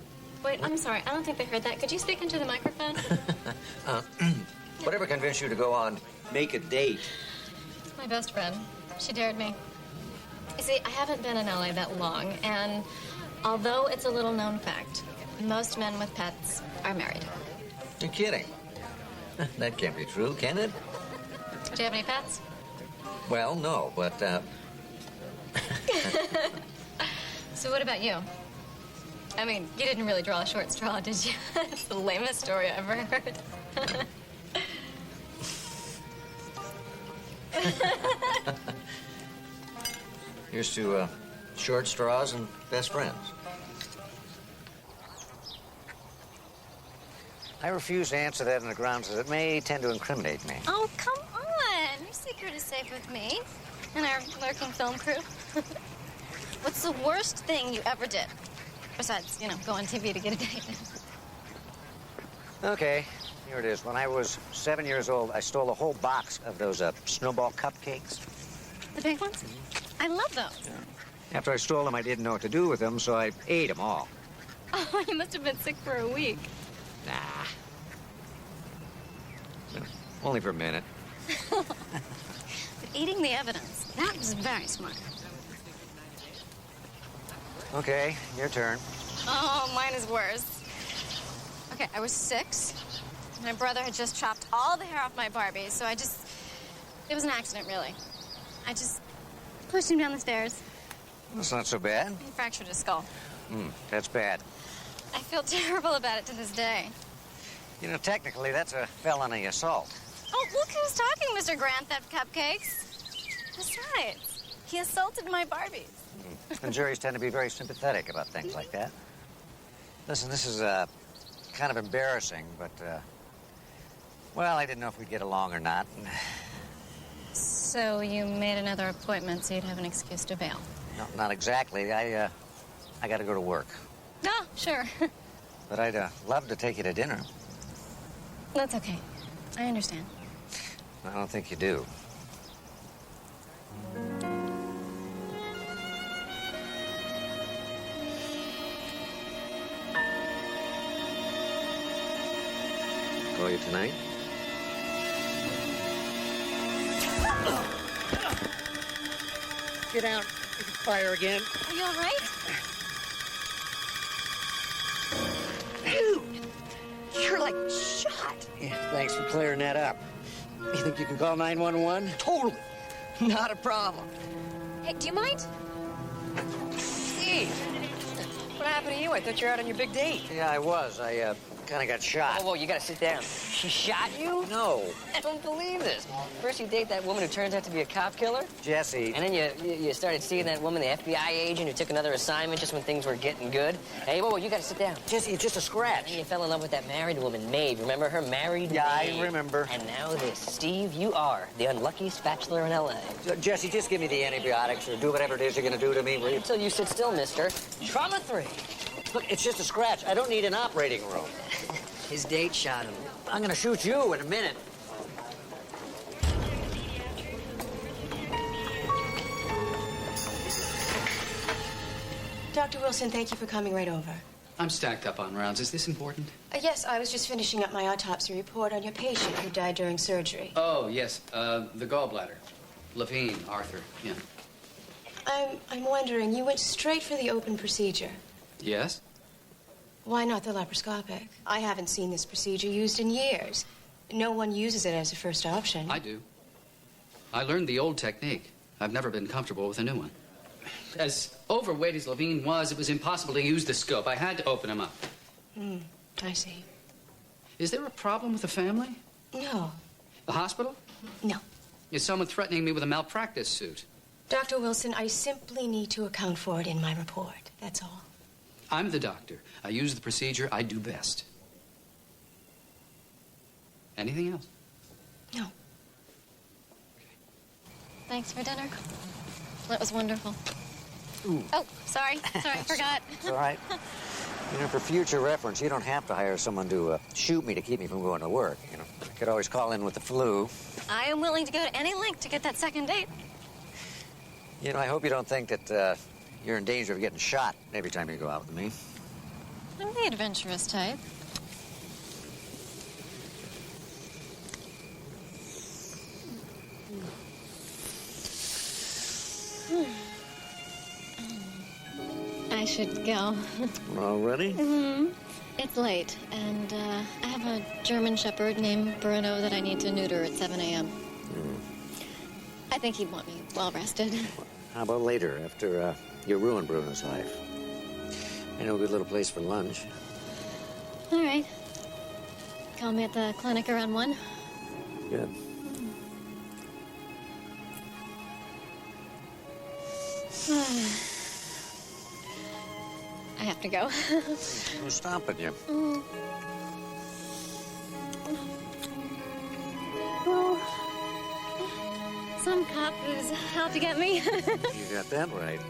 Wait, I'm sorry. I don't think they heard that. Could you speak into the microphone? whatever convinced you to go on make a date? My best friend. She dared me. You see, I haven't been in LA that long, and although it's a little known fact, most men with pets are married. You're kidding. That can't be true, can it? Do you have any pets? Well, no, but, So what about you? I mean, you didn't really draw a short straw, did you? It's the lamest story I ever heard. Here's to short straws and best friends. I refuse to answer that on the grounds that it may tend to incriminate me. Oh, come on. Your secret is safe with me and our lurking film crew. What's the worst thing you ever did? Besides, go on TV to get a date. Okay, here it is. When I was 7 years old, I stole a whole box of those snowball cupcakes. The big ones? I love those. After I stole them, I didn't know what to do with them, so I ate them all. Oh, you must have been sick for a week. Nah. Only for a minute. But eating the evidence, that was very smart. Okay, your turn. Oh, mine is worse. Okay, I was 6. My brother had just chopped all the hair off my Barbie, so it was an accident, really. I just pushed him down the stairs. That's not so bad. He fractured his skull. That's bad. I feel terrible about it to this day. Technically, that's a felony assault. Oh, look who's talking, Mr. Grand Theft Cupcakes. Besides, he assaulted my Barbies. And juries tend to be very sympathetic about things like that. Listen, this is kind of embarrassing, but, well, I didn't know if we'd get along or not. So you made another appointment so you'd have an excuse to bail? No, not exactly. I got to go to work. Oh, sure. But I'd love to take you to dinner. That's okay. I understand. I don't think you do. Call you tonight? Get out. You can fire again. Are you all right? Dude, you're like shot. Yeah, thanks for clearing that up. You think you can call 911? Totally. Not a problem. Hey, do you mind? Steve, what happened to you? I thought you were out on your big date. Yeah, I was. I kind of got shot. Whoa, you gotta sit down. She shot you? No. I don't believe this. First you date that woman who turns out to be a cop killer. Jesse. And then you started seeing that woman, the FBI agent, who took another assignment just when things were getting good. Hey, whoa, you gotta sit down. Jesse, it's just a scratch. And you fell in love with that married woman, Maeve. Remember her? Married Yeah, Maeve. I remember. And now this. Steve, you are the unluckiest bachelor in L.A. Jesse, just give me the antibiotics or do whatever it is you're gonna do to me, will you? Until you sit still, mister. Trauma 3. Look, it's just a scratch. I don't need an operating room. His date shot him. I'm gonna shoot you in a minute. Dr. Wilson, thank you for coming right over. I'm stacked up on rounds. Is this important? Yes, I was just finishing up my autopsy report on your patient who died during surgery. Oh, yes. The gallbladder. Levine, Arthur. Yeah. I'm wondering, you went straight for the open procedure. Yes? Why not the laparoscopic? I haven't seen this procedure used in years. No one uses it as a first option. I do. I learned the old technique. I've never been comfortable with a new one. As overweight as Levine was, it was impossible to use the scope. I had to open him up. I see. Is there a problem with the family? No. The hospital? No. Is someone threatening me with a malpractice suit? Dr. Wilson, I simply need to account for it in my report. That's all. I'm the doctor. I use the procedure I do best. Anything else? No. Thanks for dinner. That was wonderful. Ooh. Oh, sorry. Sorry, I forgot. It's all right. You know, for future reference, you don't have to hire someone to shoot me to keep me from going to work, you know. I could always call in with the flu. I am willing to go to any length to get that second date. You know, I hope you don't think that you're in danger of getting shot every time you go out with me. I'm the adventurous type. I should go. Already? Mm-hmm. It's late, and I have a German Shepherd named Bruno that I need to neuter at 7 a.m. I think he'd want me well rested. How about later, after you ruin Bruno's life? I know a good little place for lunch. All right. Call me at the clinic around 1. Good. I have to go. I'm stopping you. Oh, some cop is out to get me. You got that right.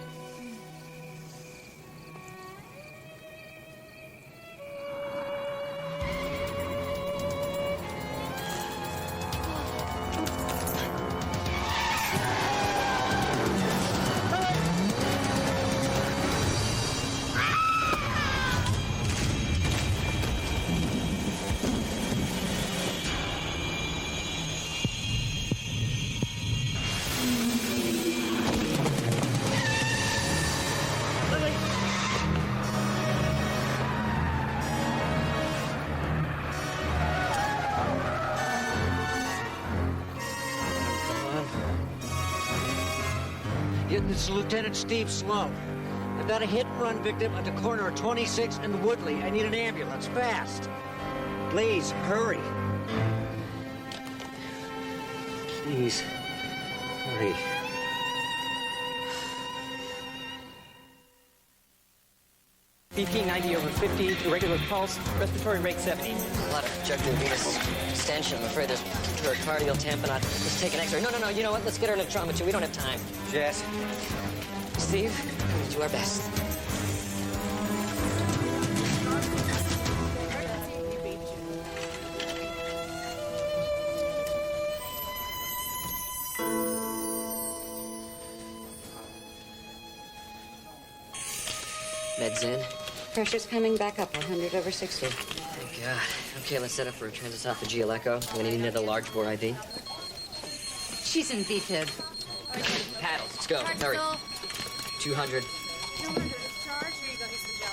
This is Lieutenant Steve Sloan. I've got a hit-and-run victim at the corner of 26th and Woodley. I need an ambulance, fast. Please, hurry. Please, hurry. BP 90 over 50, irregular pulse, respiratory rate 70. A lot of jugular venous extension. I'm afraid there's pericardial tamponade. Let's take an x-ray. No, you know what? Let's get her into trauma, too. We don't have time. Jess. Steve, we'll do our best. Meds in. Pressure's coming back up, 100 over 60. Thank God. Okay, let's set up for a transesophageal echo. We're gonna need another large bore IV. She's in B-fib. Paddles, let's go. Hurry. 200. 200 is charged. Here you go. Here's some gel.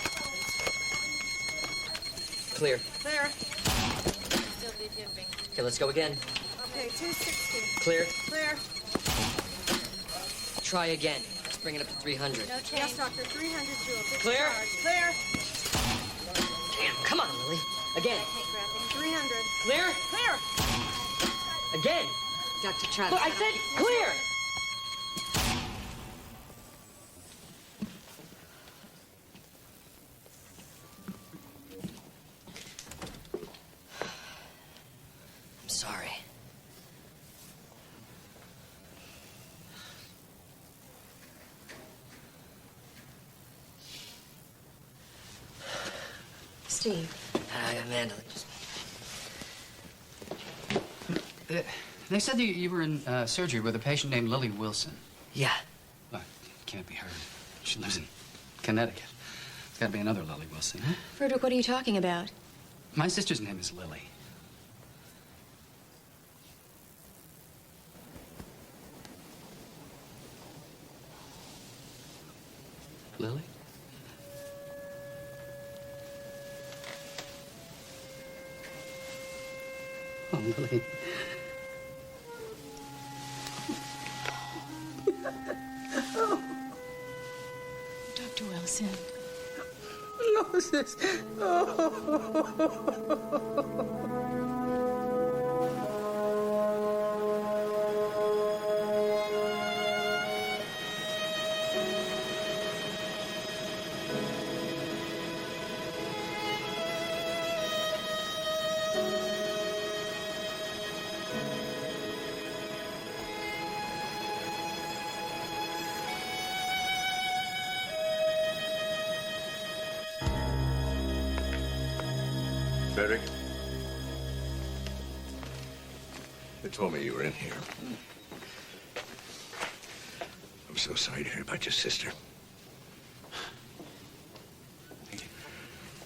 Clear. Clear. Still defibbing. Okay, let's go again. Okay, 260. Clear. Clear. Try again. Let's bring it up to 300. No change. Yes, doctor. 300 joules. Clear. Clear. Damn, come on, Lily. Again. 300. Clear. Clear. Again. Dr. Travis. Look, I said clear. I'm sorry. Steve. Hi, Amanda. They said that you were in surgery with a patient named Lily Wilson. Yeah. Well, it can't be her. She lives in Connecticut. It's got to be another Lily Wilson, huh? Frederick, what are you talking about? My sister's name is Lily. Lily? Oh, Lily. Dr. Wilson. Moses. Frederick? They told me you were in here. I'm so sorry to hear about your sister.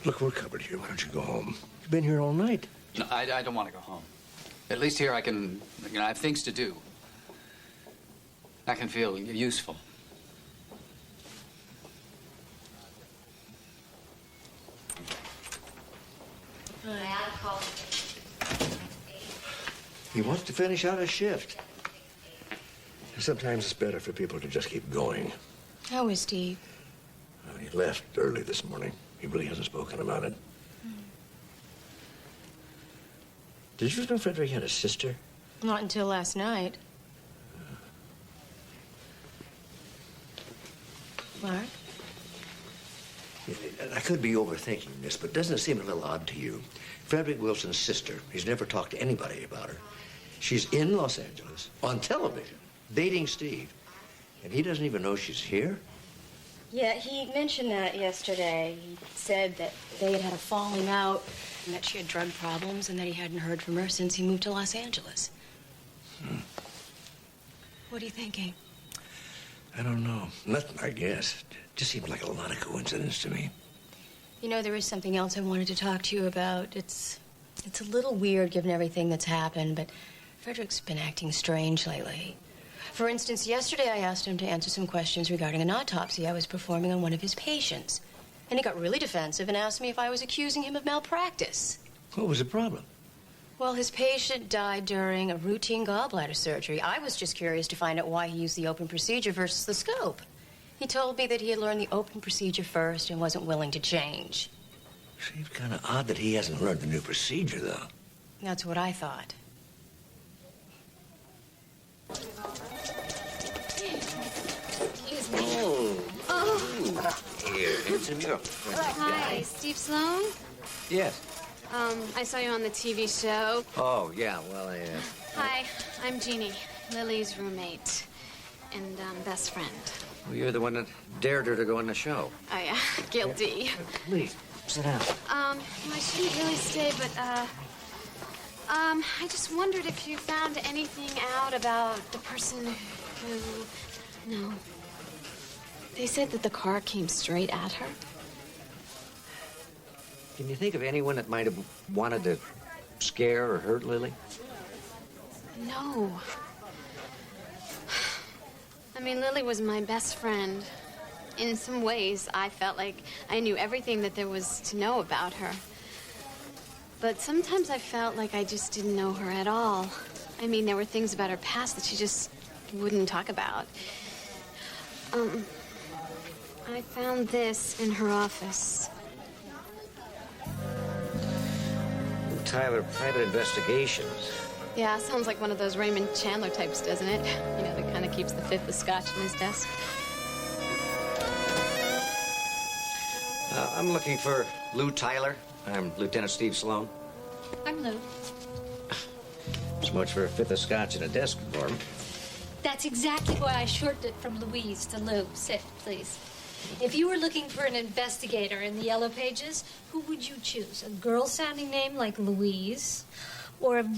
Look, we're covered here. Why don't you go home? You've been here all night. No, I don't want to go home. At least here I can, I have things to do. I can feel useful. He wants to finish out his shift. Sometimes it's better for people to just keep going. How is Steve? He left early this morning. He really hasn't spoken about it. Did you know Frederick had a sister? Not until last night. Mark? I could be overthinking this, but doesn't it seem a little odd to you? Frederick Wilson's sister, he's never talked to anybody about her. She's in Los Angeles, on television, dating Steve. And he doesn't even know she's here? Yeah, he mentioned that yesterday. He said that they had had a falling out and that she had drug problems and that he hadn't heard from her since he moved to Los Angeles. What are you thinking? I don't know. Nothing, I guess. It just seems like a lot of coincidence to me. You know, there is something else I wanted to talk to you about. It's a little weird given everything that's happened, but Frederick's been acting strange lately. For instance, yesterday I asked him to answer some questions regarding an autopsy I was performing on one of his patients. And he got really defensive and asked me if I was accusing him of malpractice. What was the problem? Well, his patient died during a routine gallbladder surgery. I was just curious to find out why he used the open procedure versus the scope. He told me that he had learned the open procedure first and wasn't willing to change. Seems kind of odd that he hasn't learned the new procedure, though. That's what I thought. Excuse me. Oh. Here, handsome girl. Hi, Steve Sloan? Yes. I saw you on the TV show. Oh, yeah, well, Hi, I'm Jeannie, Lily's roommate and best friend. well, you're the one that dared her to go on the show. Oh, yeah, guilty. Please, sit down. Well, I shouldn't really stay, but, I just wondered if you found anything out about the person who... No. They said that the car came straight at her. Can you think of anyone that might have wanted to scare or hurt Lily? No. I mean, Lily was my best friend. In some ways, I felt like I knew everything that there was to know about her. But sometimes I felt like I just didn't know her at all. I mean, there were things about her past that she just wouldn't talk about. I found this in her office. Tyler, private investigations. Yeah, sounds like one of those Raymond Chandler types, doesn't it? You know, that kind of keeps the fifth of scotch in his desk. I'm looking for Lou Tyler. I'm Lieutenant Steve Sloan. I'm Lou. So much for a fifth of scotch in a desk for him. That's exactly why I shortened it from Louise to Lou. Sit, please. If you were looking for an investigator in the Yellow Pages, who would you choose? A girl-sounding name like Louise, or a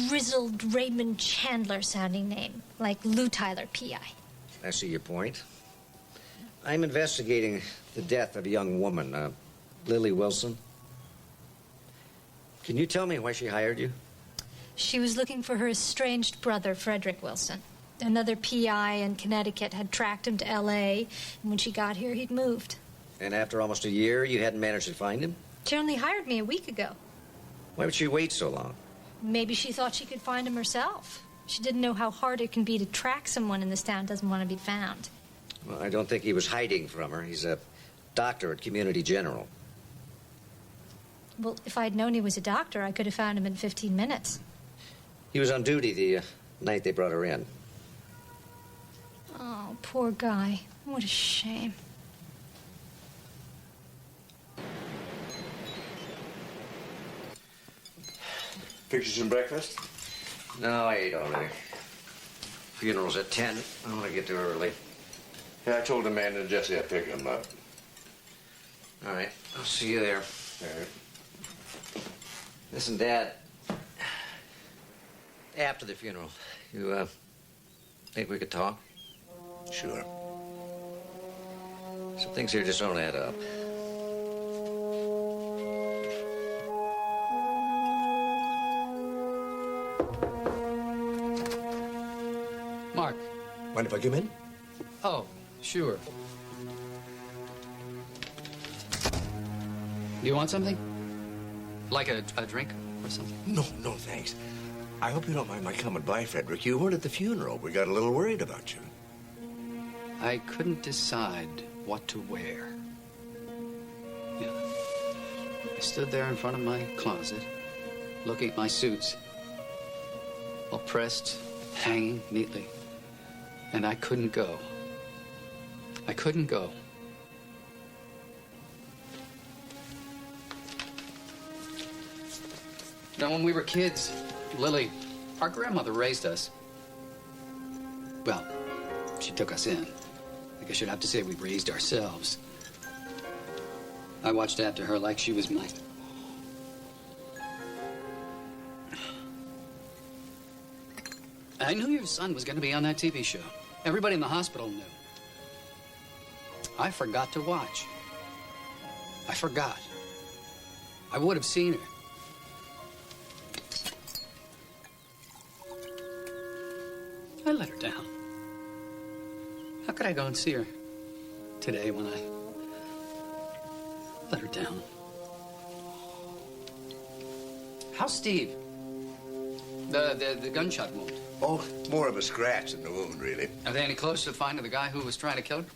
grizzled Raymond Chandler-sounding name like Lou Tyler, P.I.? I see your point. I'm investigating the death of a young woman, Lily Wilson. Can you tell me why she hired you? She was looking for her estranged brother, Frederick Wilson. Another P.I. in Connecticut had tracked him to L.A., and when she got here, he'd moved. And after almost a year, you hadn't managed to find him? She only hired me a week ago. Why would she wait so long? Maybe she thought she could find him herself. She didn't know how hard it can be to track someone in this town who doesn't want to be found. Well, I don't think he was hiding from her. He's a doctor at Community General. Well, if I'd known he was a doctor, I could have found him in 15 minutes. He was on duty the night they brought her in. Oh, poor guy. What a shame. Fix you some breakfast? No, I ate already. Funeral's at 10. I want to get there early. Yeah, I told Amanda and Jesse I'd pick them up. All right. I'll see you there. All right. Listen, Dad. After the funeral, you, think we could talk? Sure. Some things here just don't add up. Mark. Mind if I come in? Oh, sure. Do you want something? Like a drink or something? No, thanks. I hope you don't mind my coming by, Frederick. You weren't at the funeral. We got a little worried about you. I couldn't decide what to wear. Yeah. I stood there in front of my closet, looking at my suits, all pressed, hanging neatly. And I couldn't go. I couldn't go. Now, when we were kids, Lily, our grandmother raised us. Well, she took us in. I guess you'd have to say we raised ourselves. I watched after her like she was mine. I knew your son was going to be on that TV show. Everybody in the hospital knew. I forgot to watch. I forgot. I would have seen her. I let her down. How could I go and see her today when I let her down? How's Steve? The gunshot wound. Oh, more of a scratch than the wound, really. Are they any closer to finding the guy who was trying to kill her?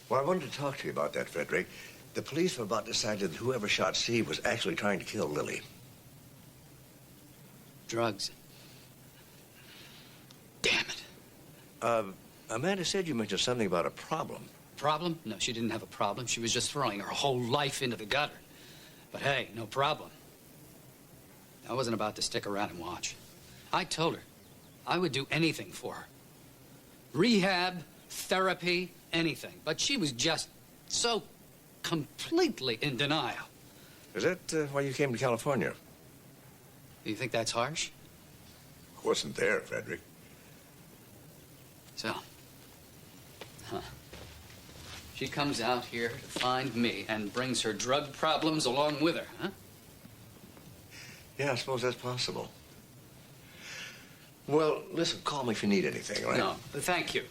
Well, I wanted to talk to you about that, Frederick. The police have about decided that whoever shot Steve was actually trying to kill Lily. Drugs. Damn it. Amanda said you mentioned something about a problem. Problem? No, she didn't have a problem. She was just throwing her whole life into the gutter. But hey, no problem. I wasn't about to stick around and watch. I told her I would do anything for her. Rehab, therapy, anything. But she was just so completely in denial. Is that why you came to California? Do you think that's harsh? I wasn't there, Frederick. So, she comes out here to find me and brings her drug problems along with her, huh? Yeah, I suppose that's possible. Well, listen, call me if you need anything, all right? No, thank you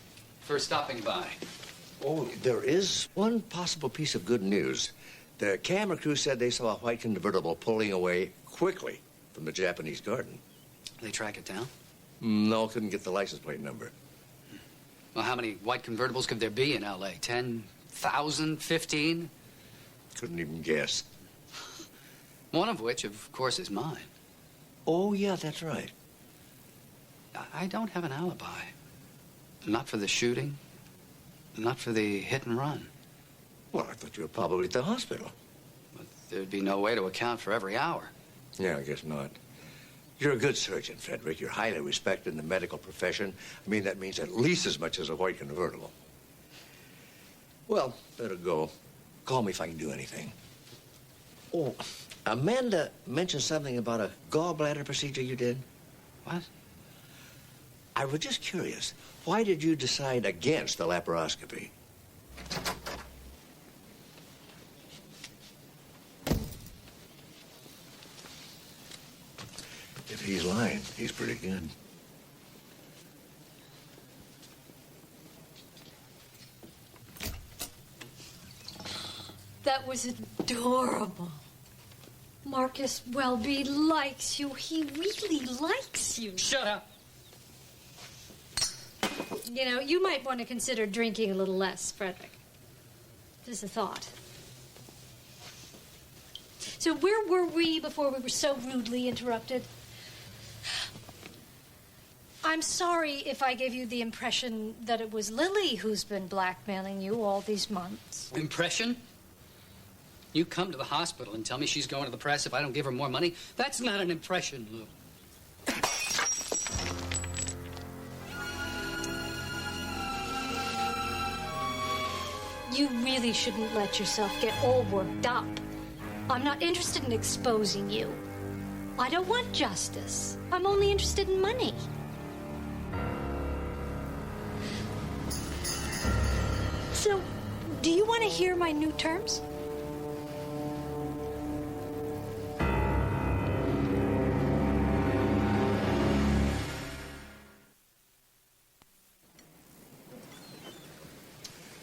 for stopping by. Oh, there is one possible piece of good news. The camera crew said they saw a white convertible pulling away quickly from the Japanese garden. They track it down? No, couldn't get the license plate number. Well, how many white convertibles could there be in L.A.? 10,000? 15? Couldn't even guess. One of which, of course, is mine. Oh, yeah, that's right. I don't have an alibi. Not for the shooting. Not for the hit and run. Well, I thought you were probably at the hospital. But there'd be no way to account for every hour. Yeah, I guess not. You're a good surgeon, Frederick. You're highly respected in the medical profession. I mean, that means at least as much as a white convertible. Well, better go. Call me if I can do anything. Oh, Amanda mentioned something about a gallbladder procedure you did. What? I was just curious. Why did you decide against the laparoscopy? If he's lying, he's pretty good. That was adorable. Marcus Welby likes you. He really likes you. Shut up. You know, you might want to consider drinking a little less, Frederick. Just a thought. So where were we before we were so rudely interrupted? I'm sorry if I gave you the impression that it was Lily who's been blackmailing you all these months. Impression? You come to the hospital and tell me she's going to the press if I don't give her more money? That's not an impression, Lou. You really shouldn't let yourself get all worked up. I'm not interested in exposing you. I don't want justice. I'm only interested in money. So, do you want to hear my new terms?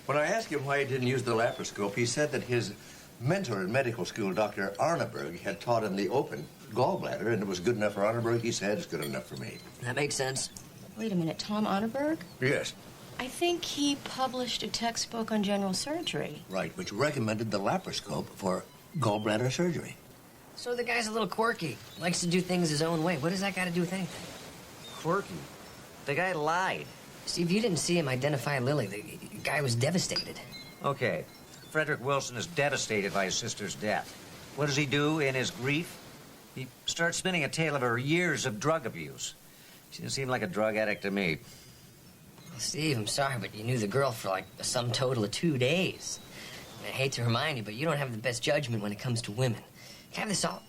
When I asked him why he didn't use the laparoscope, he said that his mentor in medical school, Dr. Arneberg, had taught him the open gallbladder, and it was good enough for Arneberg. He said it's good enough for me. That makes sense. Wait a minute, Tom Arneberg? Yes. I think he published a textbook on general surgery. Right, which recommended the laparoscope for gallbladder surgery. So the guy's a little quirky. Likes to do things his own way. What does that got to do with anything? Quirky? The guy lied. Steve, you didn't see him identify Lily. The guy was devastated. Okay. Frederick Wilson is devastated by his sister's death. What does he do in his grief? He starts spinning a tale of her years of drug abuse. She didn't seem like a drug addict to me. Well, Steve, I'm sorry, but you knew the girl for like a sum total of 2 days. I hate to remind you, but you don't have the best judgment when it comes to women. Can I have this all?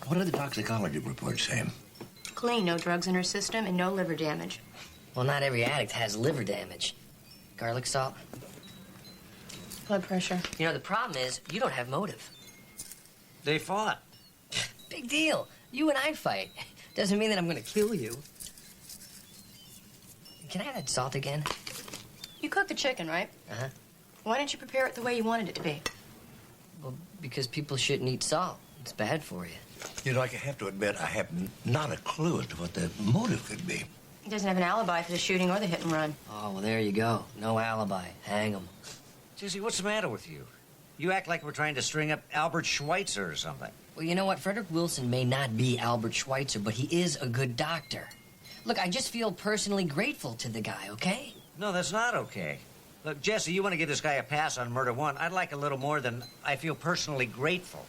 What do the toxicology reports say? Clean, no drugs in her system, and no liver damage. Well, not every addict has liver damage. Garlic salt? Blood pressure. You know, the problem is you don't have motive. They fought. Big deal. You and I fight. Doesn't mean that I'm going to kill you. Can I have that salt again? You cooked the chicken, right? Uh-huh. Why didn't you prepare it the way you wanted it to be? Well, because people shouldn't eat salt. It's bad for you. You know, I have to admit, I have not a clue as to what the motive could be. He doesn't have an alibi for the shooting or the hit and run. Oh, well, there you go. No alibi. Hang him. Jesse, what's the matter with you? You act like we're trying to string up Albert Schweitzer or something. Well, you know what? Frederick Wilson may not be Albert Schweitzer, but he is a good doctor. Look, I just feel personally grateful to the guy, okay? No, that's not okay. Look, Jesse, you want to give this guy a pass on murder one. I'd like a little more than I feel personally grateful.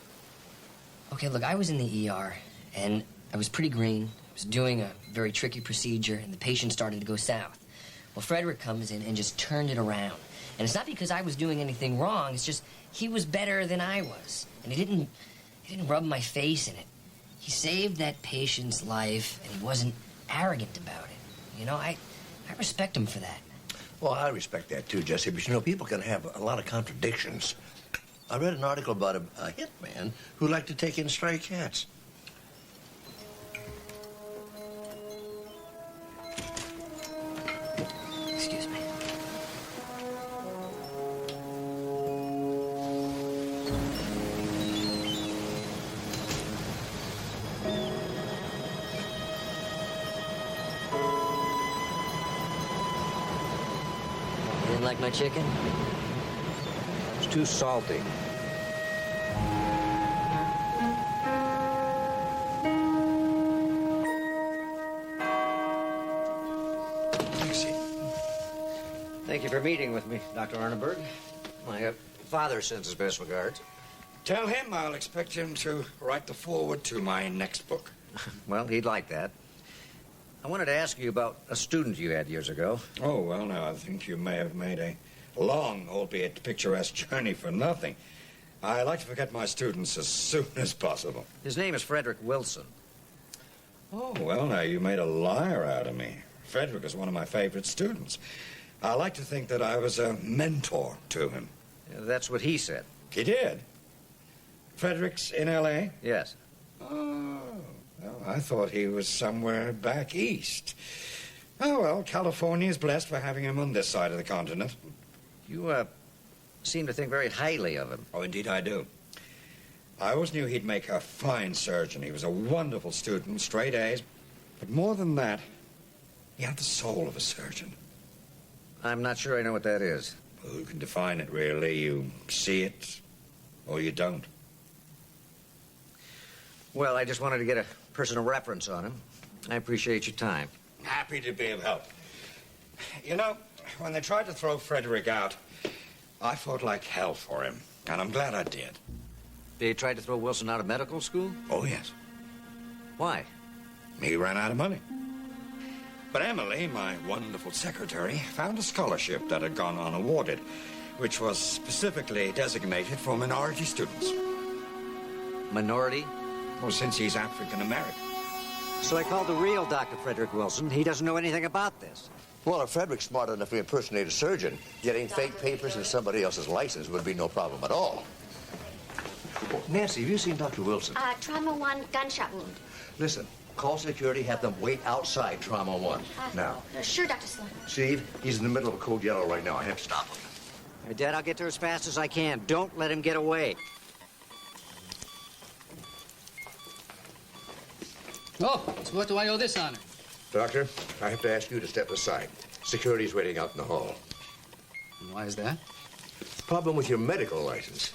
Okay, look, I was in the ER, and I was pretty green. I was doing a very tricky procedure, and the patient started to go south. Well, Frederick comes in and just turned it around. And it's not because I was doing anything wrong. It's just he was better than I was. And he didn't rub my face in it. He saved that patient's life, and he wasn't arrogant about it. You know, I respect him for that. Well, I respect that too, Jesse, but you know, people can have a lot of contradictions. I read an article about a hitman who liked to take in stray cats. Excuse me. You didn't like my chicken? It's too salty. Thank you for meeting with me, Dr. Arneberg. My father sends his best regards. Tell him I'll expect him to write the foreword to my next book. Well, he'd like that. I wanted to ask you about a student you had years ago. Oh, well, now, I think you may have made a long, albeit picturesque journey for nothing. I like to forget my students as soon as possible. His name is Frederick Wilson. Oh, well, now, you made a liar out of me. Frederick is one of my favorite students. I like to think that I was a mentor to him. Yeah, that's what he said. He did? Frederick's in L.A.? Yes. Oh, well, I thought he was somewhere back east. Oh, well, California is blessed for having him on this side of the continent. You, seem to think very highly of him. Oh, indeed I do. I always knew he'd make a fine surgeon. He was a wonderful student, straight A's. But more than that, he had the soul of a surgeon. I'm not sure I know what that is. Well, you can define it, really. You see it, or you don't. Well, I just wanted to get a personal reference on him. I appreciate your time. Happy to be of help. You know, when they tried to throw Frederick out, I fought like hell for him, and I'm glad I did. They tried to throw Wilson out of medical school? Oh, yes. Why? He ran out of money. But Emily, my wonderful secretary, found a scholarship that had gone unawarded, which was specifically designated for minority students. Minority? Well, since he's African-American. So I called the real Dr. Frederick Wilson. He doesn't know anything about this. Well, if Frederick's smart enough to impersonate a surgeon, getting fake papers and somebody else's license would be no problem at all. Oh, Nancy, have you seen Dr. Wilson? Trauma 1, gunshot wound. Listen, call security, have them wait outside Trauma 1. Now. Sure, Dr. Sloan. Steve, he's in the middle of a code yellow right now. I have to stop him. Hey, Dad, I'll get there as fast as I can. Don't let him get away. Oh, so what do I owe this honor? Doctor, I have to ask you to step aside. Security's waiting out in the hall. And why is that? Problem with your medical license.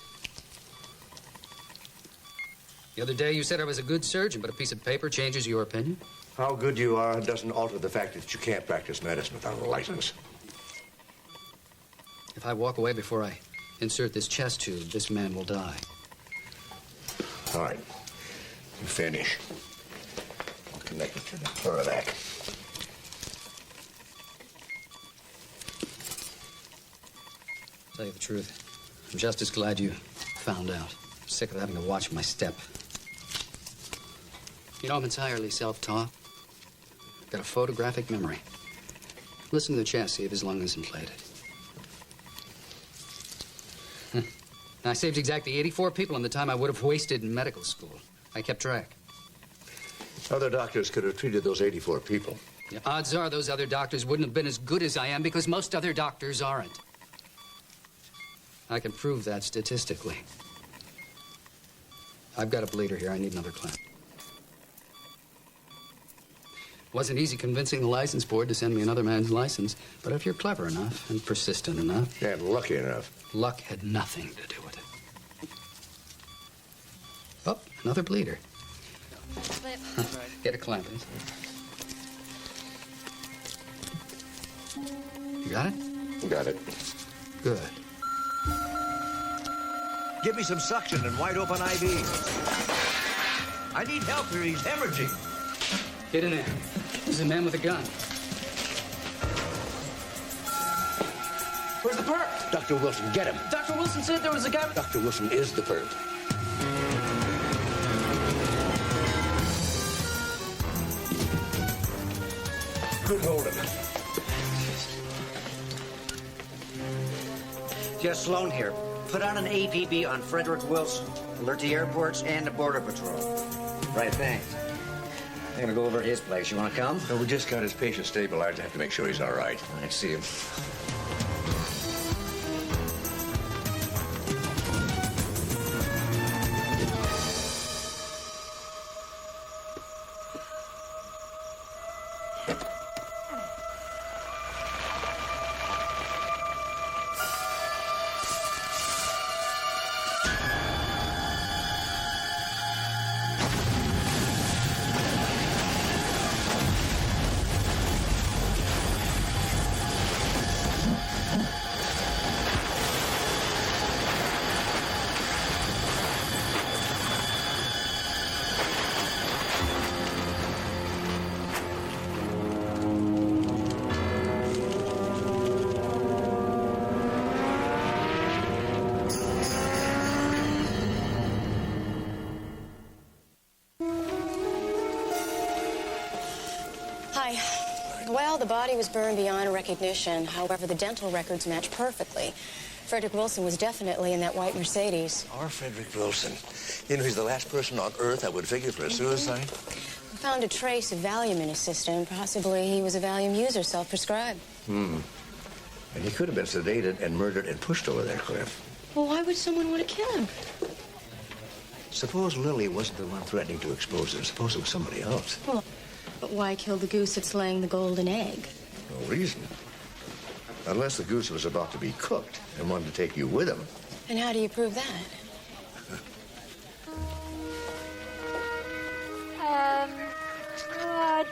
The other day you said I was a good surgeon, but a piece of paper changes your opinion? How good you are doesn't alter the fact that you can't practice medicine without a license. If I walk away before I insert this chest tube, this man will die. All right. You finish. I'll connect it to the thorax. Tell you the truth, I'm just as glad you found out. I'm sick of having to watch my step. You know, I'm entirely self-taught. Got a photographic memory. Listen to the chest, see if his lung is inflated. I saved exactly 84 people in the time I would have wasted in medical school. I kept track. Other doctors could have treated those 84 people. Yeah, odds are those other doctors wouldn't have been as good as I am because most other doctors aren't. I can prove that statistically. I've got a bleeder here. I need another clamp. Wasn't easy convincing the license board to send me another man's license, but if you're clever enough and persistent enough... And lucky enough. Luck had nothing to do with it. Oh, another bleeder. Get a clamp. You got it? Got it. Good. Give me some suction and wide open IV. I need help here. He's hemorrhaging. Get in there. There's a man with a gun. Where's the perp? Dr. Wilson, get him. Dr. Wilson said there was a guy... Dr. Wilson is the perp. Good hold him. Just Sloan here. Put out an APB on Frederick Wilson. Alert the airports and the Border Patrol. Right, thanks. I'm gonna go over to his place. You wanna come? No, we just got his patient stabilized. I have to make sure he's all right. I see him. Well, the body was burned beyond recognition. However, the dental records match perfectly. Frederick Wilson was definitely in that white Mercedes. Our Frederick Wilson. You know, he's the last person on Earth I would figure for a suicide. We found a trace of Valium in his system. Possibly he was a Valium user, self-prescribed. And he could have been sedated and murdered and pushed over that cliff. Well, why would someone want to kill him? Suppose Lily wasn't the one threatening to expose him. Suppose it was somebody else. Well, but why kill the goose that's laying the golden egg? No reason. Unless the goose was about to be cooked and wanted to take you with him. And how do you prove that?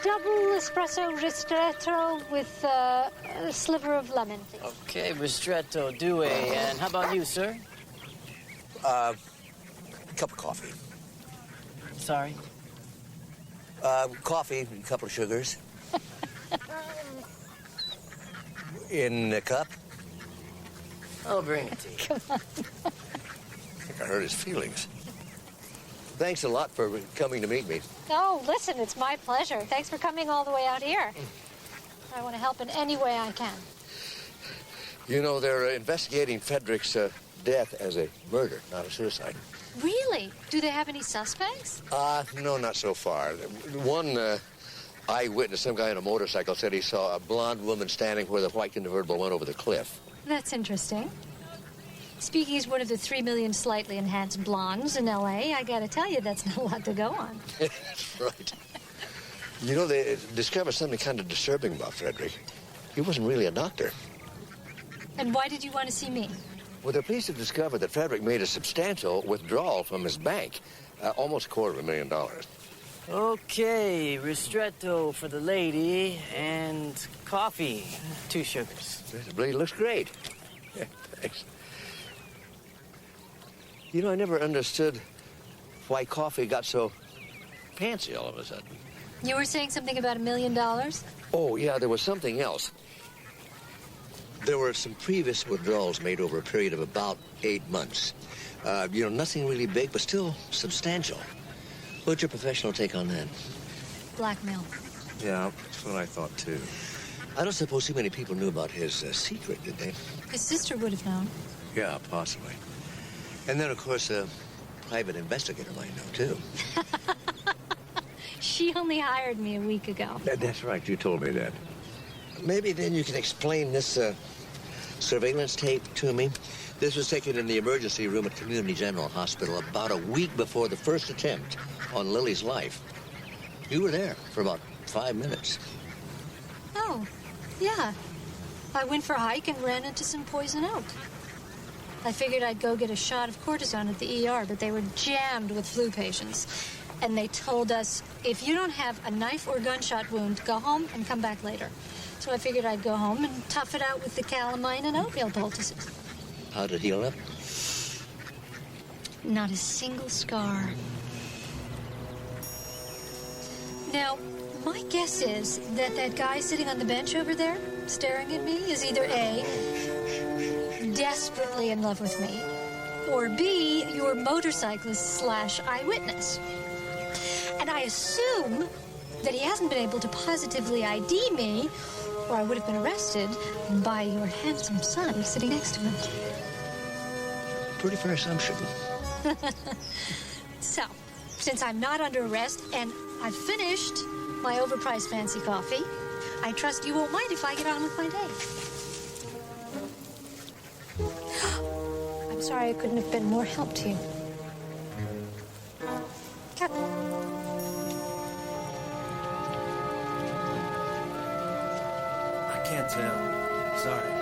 Double espresso ristretto with a sliver of lemon, please. Okay, ristretto, do a. And how about you, sir? A cup of coffee. Sorry? Coffee, a couple of sugars. In a cup. I'll bring it to you. Come on. I think I hurt his feelings. Thanks a lot for coming to meet me. Oh, listen, it's my pleasure. Thanks for coming all the way out here. I want to help in any way I can. You know, they're investigating Frederick's death as a murder, not a suicide. Really? Do they have any suspects? No, not so far. One eyewitness, some guy on a motorcycle, said he saw a blonde woman standing where the white convertible went over the cliff. That's interesting. Speaking as one of the 3 million slightly enhanced blondes in L.A., I gotta tell you, that's not a lot to go on. That's right. You know, they discovered something kind of disturbing about Frederick. He wasn't really a doctor. And why did you want to see me? Well, the police have discovered that Frederick made a substantial withdrawal from his bank, almost $250,000. Okay, ristretto for the lady and coffee, 2 sugars. The blade looks great. Yeah, thanks. You know, I never understood why coffee got so fancy all of a sudden. You were saying something about $1 million? Oh, yeah, there was something else. There were some previous withdrawals made over a period of about 8 months. You know, nothing really big, but still substantial. What's your professional take on that? Blackmail. Yeah, that's what I thought, too. I don't suppose too many people knew about his secret, did they? His sister would have known. Yeah, possibly. And then, of course, a private investigator might know, too. She only hired me a week ago. That's right, you told me that. Maybe then you can explain this surveillance tape to me. This was taken in the emergency room at Community General Hospital about a week before the first attempt on Lily's life. You were there for about 5 minutes. Oh, yeah. I went for a hike and ran into some poison oak. I figured I'd go get a shot of cortisone at the ER, but they were jammed with flu patients. And they told us, if you don't have a knife or gunshot wound, go home and come back later. So I figured I'd go home and tough it out with the calamine and oatmeal poultices. How did it heal up? Not a single scar. Now, my guess is that that guy sitting on the bench over there, staring at me, is either A, desperately in love with me, or B, your motorcyclist / eyewitness. And I assume that he hasn't been able to positively ID me, or I would have been arrested by your handsome son sitting next to him. Pretty fair assumption. So, since I'm not under arrest and I've finished my overpriced fancy coffee, I trust you won't mind if I get on with my day. I'm sorry I couldn't have been more help to you. Captain. I can't tell. Sorry.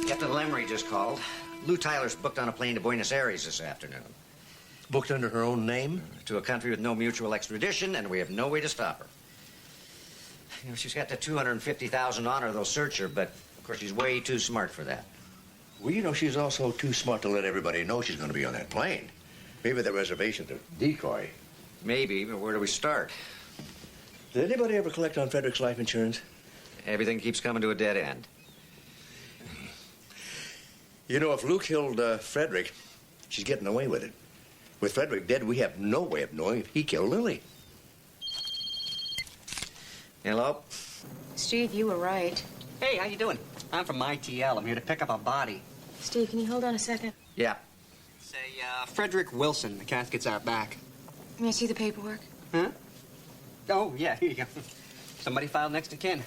Captain Lemery just called. Lou Tyler's booked on a plane to Buenos Aires this afternoon. Booked under her own name? To a country with no mutual extradition, and we have no way to stop her. You know, she's got the $250,000 on her. They'll search her, but, of course, she's way too smart for that. Well, you know, she's also too smart to let everybody know she's going to be on that plane. Maybe the reservation's a decoy. Maybe, but where do we start? Did anybody ever collect on Frederick's life insurance? Everything keeps coming to a dead end. You know, if Lou killed Frederick, she's getting away with it. With Frederick dead, we have no way of knowing if he killed Lily. Hello? Steve, you were right. Hey, how you doing? I'm from ITL. I'm here to pick up a body. Steve, can you hold on a second? Yeah. Say, Frederick Wilson. The casket's out back. May I see the paperwork? Huh? Oh, yeah, here you go. Somebody filed next to kin.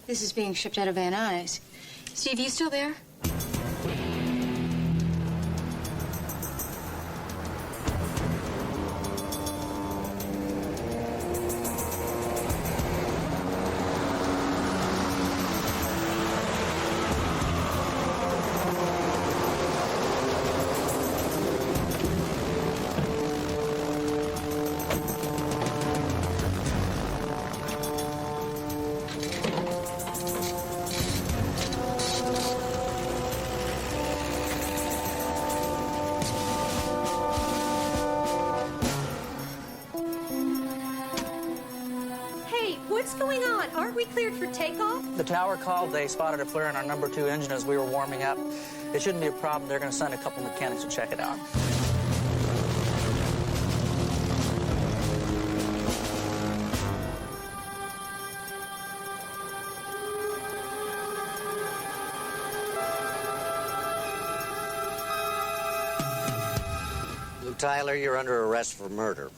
This is being shipped out of Van Nuys. Steve, you still there? cleared for takeoff? The tower called. They spotted a flare in our number 2 engine as we were warming up. It shouldn't be a problem. They're going to send a couple mechanics to check it out. Luke Tyler, you're under arrest for murder.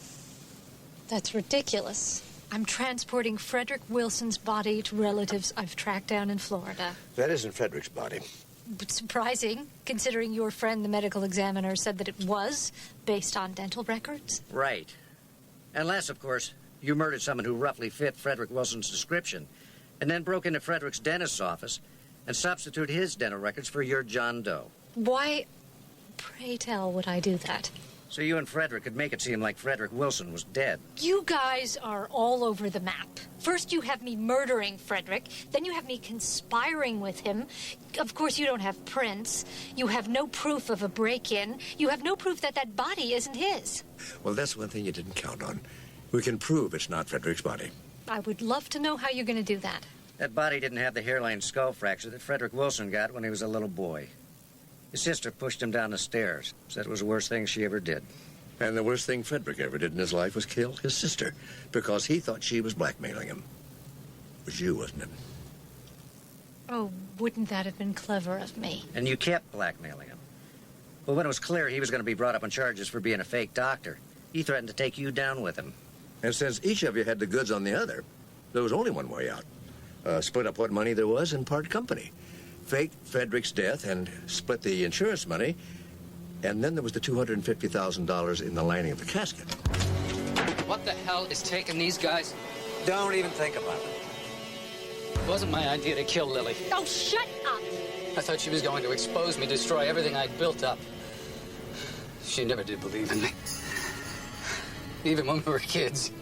That's ridiculous. I'm transporting Frederick Wilson's body to relatives I've tracked down in Florida. That isn't Frederick's body. But surprising, considering your friend, the medical examiner, said that it was based on dental records. Right. Unless, of course, you murdered someone who roughly fit Frederick Wilson's description, and then broke into Frederick's dentist's office and substituted his dental records for your John Doe. Why, pray tell, would I do that? So you and Frederick could make it seem like Frederick Wilson was dead. You guys are all over the map. First you have me murdering Frederick, then you have me conspiring with him. Of course you don't have prints. You have no proof of a break-in. You have no proof that that body isn't his. Well, that's one thing you didn't count on. We can prove it's not Frederick's body. I would love to know how you're going to do that. That body didn't have the hairline skull fracture that Frederick Wilson got when he was a little boy. His sister pushed him down the stairs. Said it was the worst thing she ever did. And the worst thing Frederick ever did in his life was kill his sister because he thought she was blackmailing him. It was you, wasn't it? Oh, wouldn't that have been clever of me? And you kept blackmailing him. But when it was clear he was going to be brought up on charges for being a fake doctor, he threatened to take you down with him. And since each of you had the goods on the other, there was only one way out. Split up what money there was and part company. Fake Frederick's death and split the insurance money. And then there was the $250,000 in the lining of the casket. What the hell is taking these guys? Don't even think about it. It wasn't my idea to kill Lily. Oh, shut up! I thought she was going to expose me, destroy everything I'd built up. She never did believe in me. Even when we were kids.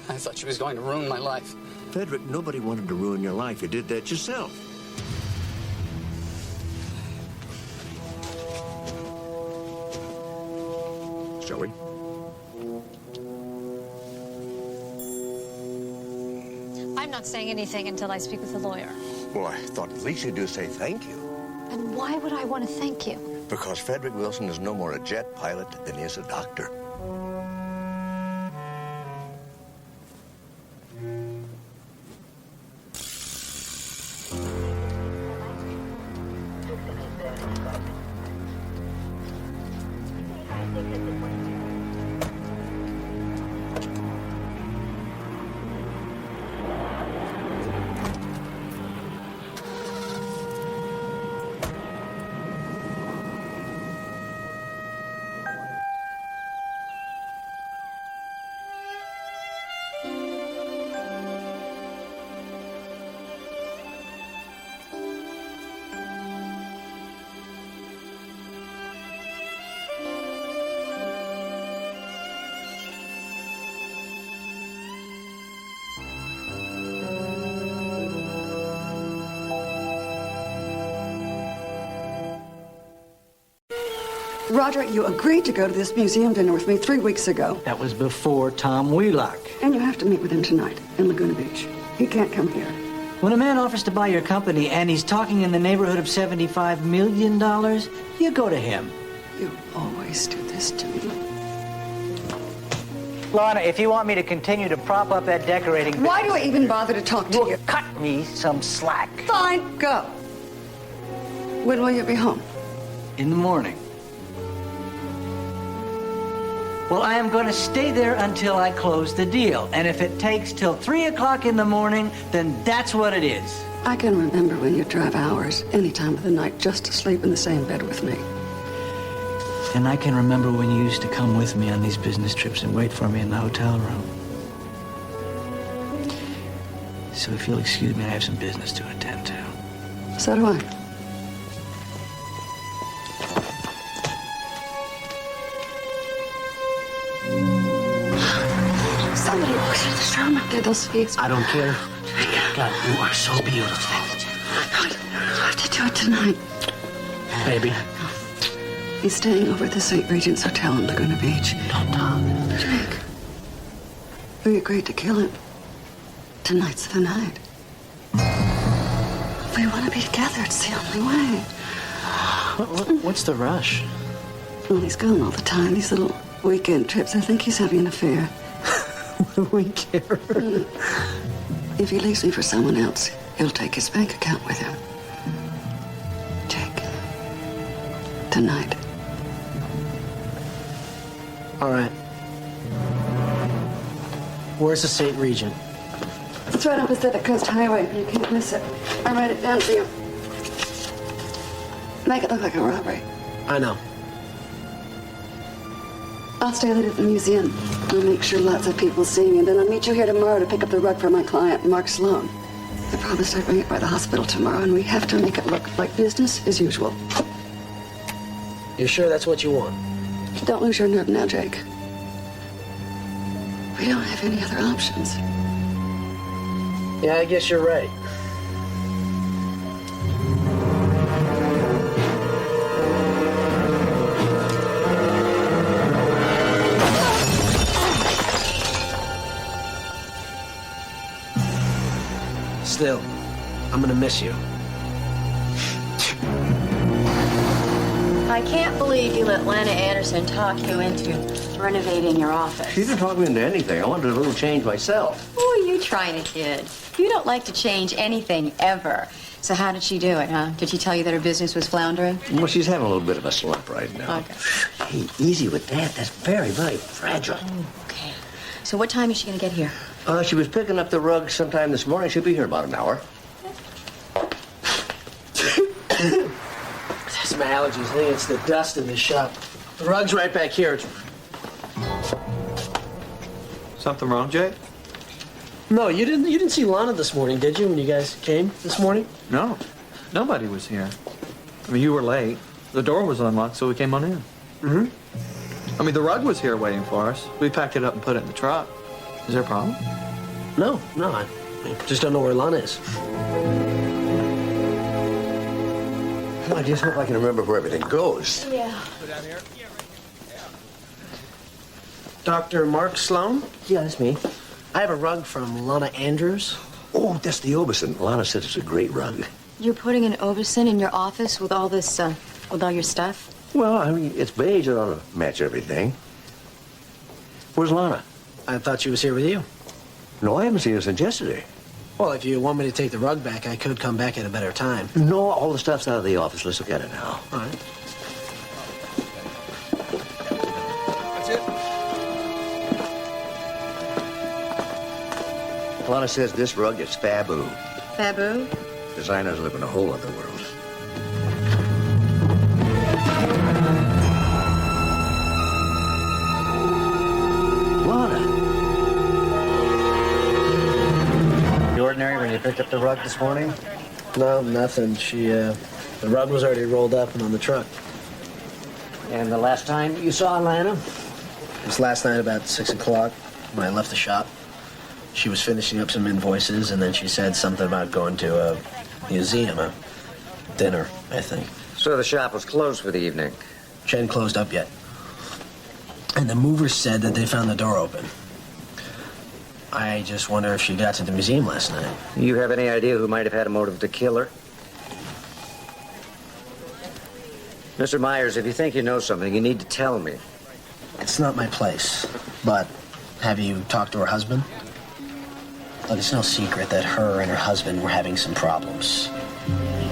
I thought she was going to ruin my life. Frederick, nobody wanted to ruin your life. You did that yourself. Shall we? I'm not saying anything until I speak with the lawyer. Well, I thought at least you'd do say thank you. And why would I want to thank you? Because Frederick Wilson is no more a jet pilot than he is a doctor. Roger, you agreed to go to this museum dinner with me 3 weeks ago. That was before Tom Wheelock. And you have to meet with him tonight in Laguna Beach. He can't come here. When a man offers to buy your company and he's talking in the neighborhood of $75 million, you go to him. You always do this to me. Lorna, if you want me to continue to prop up that decorating... Why do I even bother to talk to you? Cut me some slack. Fine, go. When will you be home? In the morning. Well, I am going to stay there until I close the deal. And if it takes till 3 o'clock in the morning, then that's what it is. I can remember when you drive hours, any time of the night, just to sleep in the same bed with me. And I can remember when you used to come with me on these business trips and wait for me in the hotel room. So if you'll excuse me, I have some business to attend to. So do I. Somebody looks at the Sherman. Did those feet? I don't care. God, you are so beautiful. I have to do it tonight. Baby. He's staying over at the St. Regent's Hotel in Laguna Beach. Don't talk. Jake, we agreed to kill him. Tonight's the night. We want to be together. It's the only way. What's the rush? Well, he's gone all the time. These little weekend trips. I think he's having an affair. What do we care? If he leaves me for someone else, he'll take his bank account with him. Jake. Tonight. All right. Where's the St. Regent? It's right on Pacific Coast Highway. You can't miss it. I'll write it down for you. Make it look like a robbery. I know. I'll stay late at the museum. I'll make sure lots of people see me, and then I'll meet you here tomorrow to pick up the rug for my client, Mark Sloan. I promised I'd bring it by the hospital tomorrow, and we have to make it look like business as usual. You sure that's what you want? Don't lose your nerve now, Jake. We don't have any other options. Yeah, I guess you're right. Still, I'm gonna miss you. I can't believe you let Lana Anderson talk you into renovating your office. She didn't talk me into anything. I wanted a little change myself. Oh, you trying it, kid. You don't like to change anything, ever. So how did she do it, huh? Did she tell you that her business was floundering? Well, she's having a little bit of a slump right now. Okay. Hey, easy with that. That's very, very fragile. Okay. So what time is she going to get here? She was picking up the rug sometime this morning. She'll be here about an hour. It's my allergies. I think it's the dust in this shop. The rug's right back here. Something wrong, Jay? No, you didn't see Lana this morning, did you, when you guys came this morning? No. Nobody was here. I mean, you were late. The door was unlocked, so we came on in. Mm-hmm. I mean, the rug was here waiting for us. We packed it up and put it in the truck. Is there a problem? No, I just don't know where Lana is. I just hope I can remember where everything goes. Yeah. Dr. Mark Sloan? Yeah, that's me. I have a rug from Lana Andrews. Oh, that's the Oberson. Lana said it's a great rug. You're putting an Oberson in your office with all this, with all your stuff? Well, I mean, it's beige. It ought to match everything. Where's Lana? I thought she was here with you. No, I haven't seen her since yesterday. Well, if you want me to take the rug back, I could come back at a better time. No, all the stuff's out of the office. Let's look at it now. All right. That's it? Lana says this rug is Fabu. Fabu? Designers live in a whole other world. When you picked up the rug this morning? No, nothing. The rug was already rolled up and on the truck. And the last time you saw Lana? It was last night about 6 o'clock when I left the shop. She was finishing up some invoices, and then she said something about going to a museum, a dinner, I think. So the shop was closed for the evening? She hadn't closed up yet. And the movers said that they found the door open. I just wonder if she got to the museum last night. You have any idea who might have had a motive to kill her? Mr. Myers, if you think you know something, you need to tell me. It's not my place, but have you talked to her husband? Look, it's no secret that her and her husband were having some problems.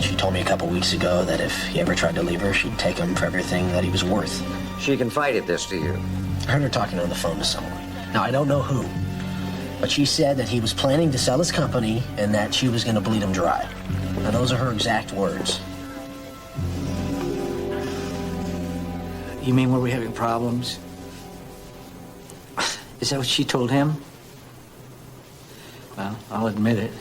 She told me a couple weeks ago that if he ever tried to leave her, she'd take him for everything that he was worth. She confided this to you? I heard her talking on the phone to someone. Now, I don't know who. But she said that he was planning to sell his company and that she was going to bleed him dry. Now, those are her exact words. You mean were we having problems? Is that what she told him? Well, I'll admit it.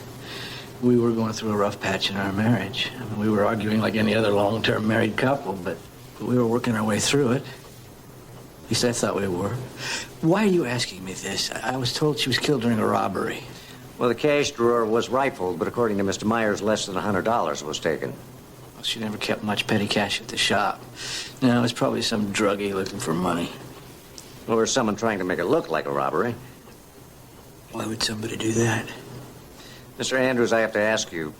We were going through a rough patch in our marriage. I mean, we were arguing like any other long-term married couple, but we were working our way through it. At least I thought we were. Why are you asking me this? I was told she was killed during a robbery. Well, the cash drawer was rifled, but according to Mr. Myers, less than $100 was taken. Well, she never kept much petty cash at the shop. No, it was probably some druggie looking for money. Or someone trying to make it look like a robbery. Why would somebody do that? Mr. Andrews, I have to ask you,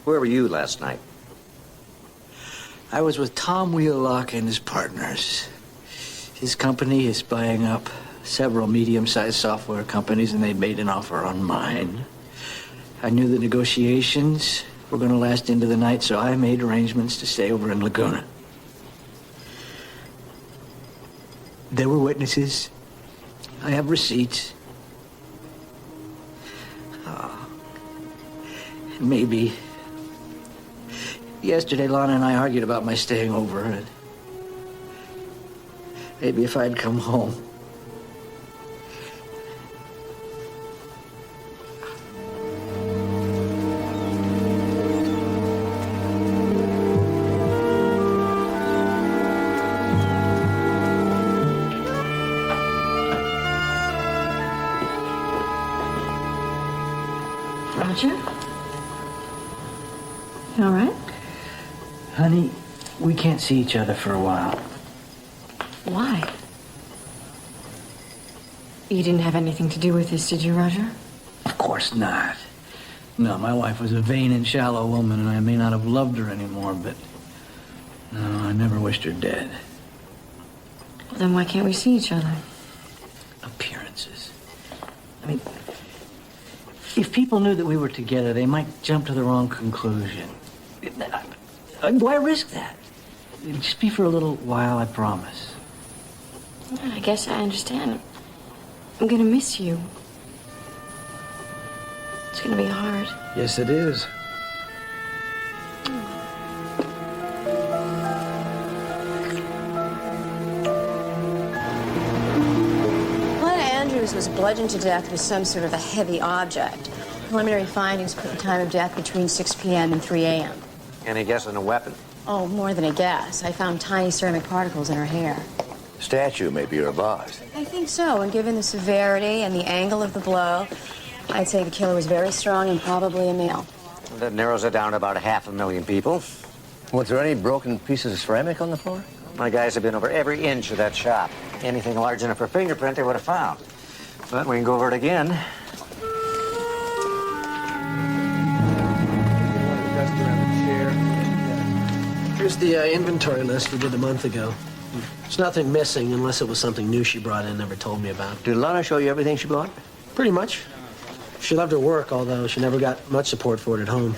where were you last night? I was with Tom Wheelock and his partners. His company is buying up several medium-sized software companies, and they made an offer on mine. I knew the negotiations were going to last into the night, so I made arrangements to stay over in Laguna. There were witnesses. I have receipts. Maybe. Yesterday, Lana and I argued about my staying over. And maybe if I'd come home. Roger? You all right? Honey, we can't see each other for a while. Why? You didn't have anything to do with this, did you, Roger? Of course not. No, my wife was a vain and shallow woman, and I may not have loved her anymore, but no, I never wished her dead. Well, then why can't we see each other? Appearances. I mean, if people knew that we were together, they might jump to the wrong conclusion. Why risk that? It'll just be for a little while, I promise. I guess I understand. I'm gonna miss you. It's gonna be hard. Yes, it is. Lana Andrews was bludgeoned to death with some sort of a heavy object. Preliminary findings put the time of death between 6 p.m. and 3 a.m. Any guess on a weapon? Oh, more than a guess. I found tiny ceramic particles in her hair. Statue may be revised. I think so, and given the severity and the angle of the blow, I'd say the killer was very strong and probably a male. That narrows it down to about 500,000 people. Was there any broken pieces of ceramic on the floor? My guys have been over every inch of that shop. Anything large enough for a fingerprint they would have found. But we can go over it again. Here's the inventory list we did a month ago. There's nothing missing unless it was something new she brought in, never told me about. Did Lana show you everything she bought? Pretty much. She loved her work, although she never got much support for it at home.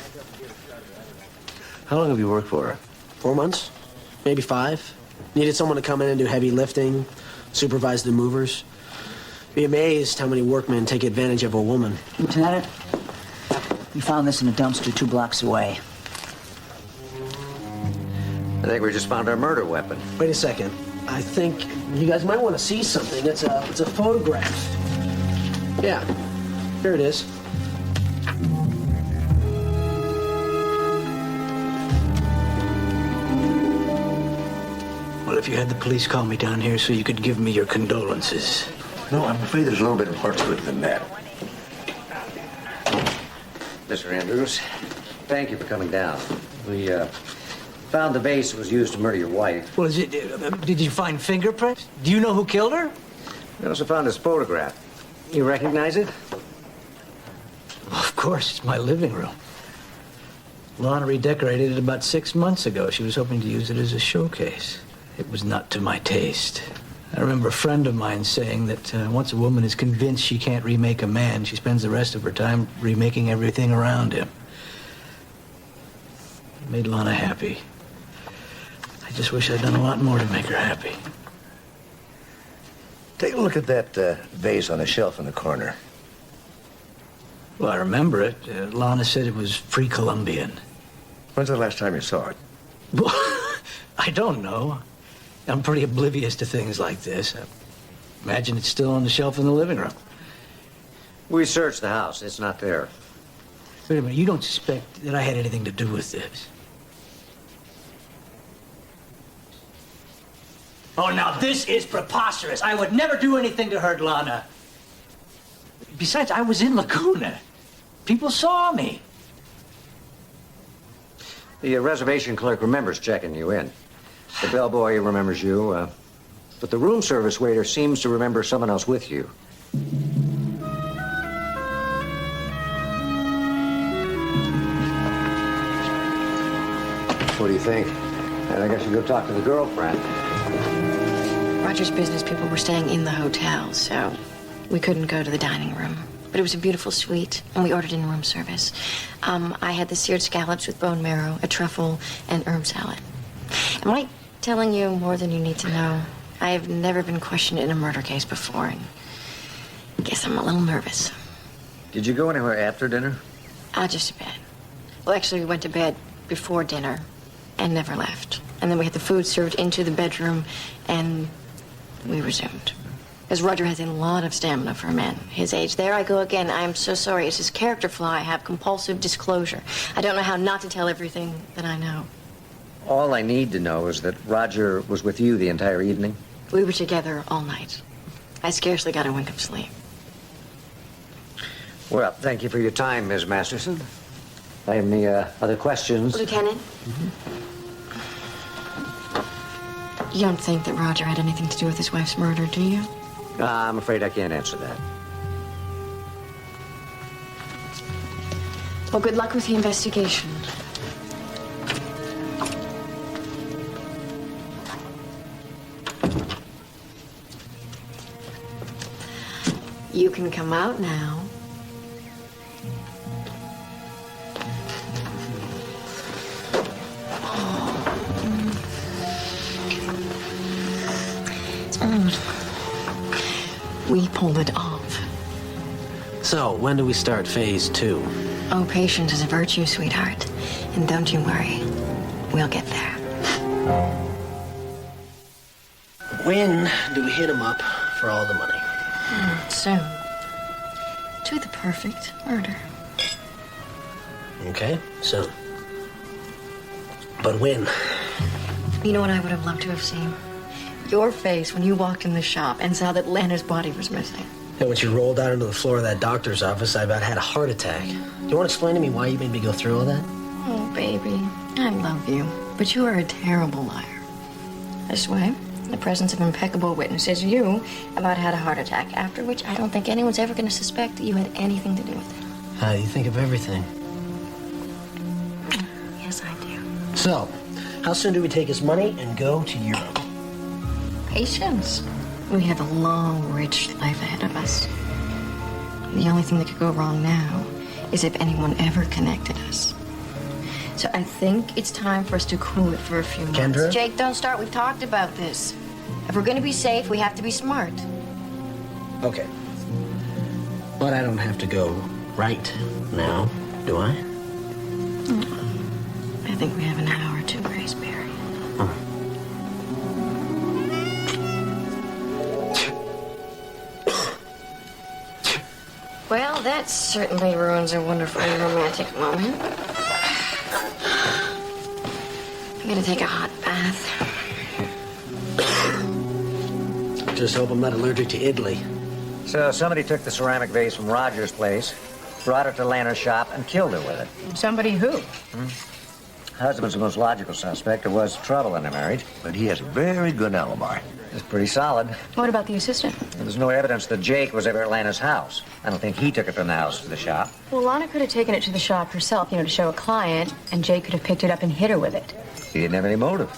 How long have you worked for her? 4 months, maybe 5. Needed someone to come in and do heavy lifting, supervise the movers. Be amazed how many workmen take advantage of a woman. Lieutenant, we found this in a dumpster 2 blocks away. I think we just found our murder weapon. Wait a second. I think you guys might want to see something. It's a photograph. Yeah, here it is. Well, if you had the police call me down here so you could give me your condolences. No, I'm afraid there's a little bit more to it than that. Mr. Andrews, thank you for coming down. We found the vase that was used to murder your wife. Well, did you find fingerprints? Do you know who killed her? We also found his photograph. You recognize it? Well, of course, it's my living room. Lana redecorated it about 6 months ago. She was hoping to use it as a showcase. It was not to my taste. I remember a friend of mine saying that once a woman is convinced she can't remake a man, she spends the rest of her time remaking everything around him. It made Lana happy. I just wish I'd done a lot more to make her happy. Take a look at that vase on the shelf in the corner. Well, I remember it. Lana said it was pre-Columbian. When's the last time you saw it? Well, I don't know. I'm pretty oblivious to things like this. I imagine it's still on the shelf in the living room. We searched the house. It's not there. Wait a minute. You don't suspect that I had anything to do with this? Oh, now this is preposterous. I would never do anything to hurt Lana. Besides, I was in Laguna. People saw me. The reservation clerk remembers checking you in. The bellboy remembers you, but the room service waiter seems to remember someone else with you. What do you think? And I guess you go talk to the girlfriend. Roger's business people were staying in the hotel, so we couldn't go to the dining room. But it was a beautiful suite, and we ordered in room service. I had the seared scallops with bone marrow, a truffle, and herb salad. Am I telling you more than you need to know? I have never been questioned in a murder case before, and I guess I'm a little nervous. Did you go anywhere after dinner? Just to bed. Well, actually, we went to bed before dinner and never left. And then we had the food served into the bedroom, and we resumed. Because Roger has a lot of stamina for a man his age. There I go again. I am so sorry. It's his character flaw. I have compulsive disclosure. I don't know how not to tell everything that I know. All I need to know is that Roger was with you the entire evening. We were together all night. I scarcely got a wink of sleep. Well, thank you for your time, Ms. Masterson. If I have any other questions? Lieutenant? You don't think that Roger had anything to do with his wife's murder, do you? I'm afraid I can't answer that. Well, good luck with the investigation. You can come out now. We pulled it off. So, when do we start phase 2? Oh, patience is a virtue, sweetheart. And don't you worry. We'll get there. When do we hit him up for all the money? Soon. To the perfect murder. Okay, soon. But when? You know what I would have loved to have seen? Your face when you walked in the shop and saw that Lana's body was missing. And when she rolled out into the floor of that doctor's office, I about had a heart attack. Do you want to explain to me why you made me go through all that? Oh, baby, I love you, but you are a terrible liar. This way, in the presence of impeccable witnesses, you about had a heart attack, after which I don't think anyone's ever going to suspect that you had anything to do with it. You think of everything. Yes, I do. So, how soon do we take his money and go to Europe? Patience. We have a long, rich life ahead of us. The only thing that could go wrong now is if anyone ever connected us. So I think it's time for us to cool it for a few months. Kendra? Jake, don't start. We've talked about this. If we're going to be safe, we have to be smart. Okay. But I don't have to go right now, do I? I think we have an hour to Grace Berry. Well, that certainly ruins a wonderful romantic moment. I'm gonna take a hot bath. Just hope I'm not allergic to Italy. So somebody took the ceramic vase from Roger's place, brought it to Lana's shop, and killed her with it. Somebody who? Husband's the most logical suspect. There was trouble in their marriage. But he has a very good alibi. It's pretty solid. What about the assistant? There's no evidence that Jake was ever at Lana's house. I don't think he took it from the house to the shop. Well, Lana could have taken it to the shop herself, to show a client, and Jake could have picked it up and hit her with it. He didn't have any motive.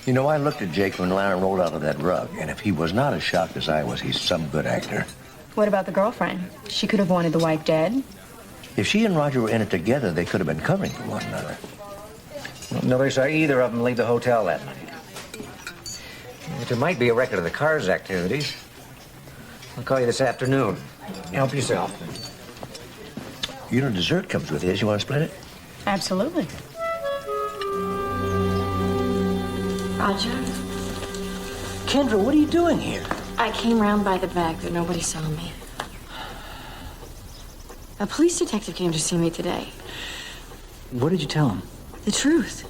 You know, I looked at Jake when Lana rolled out of that rug, and if he was not as shocked as I was, he's some good actor. What about the girlfriend? She could have wanted the wife dead. If she and Roger were in it together, they could have been covering for one another. Well, nobody saw either of them leave the hotel that night. But there might be a record of the car's activities. I'll call you this afternoon. Help yourself. You know, dessert comes with this. You want to split it? Absolutely. Roger? Kendra, what are you doing here? I came round by the back, but nobody saw me. A police detective came to see me today. What did you tell him? The truth.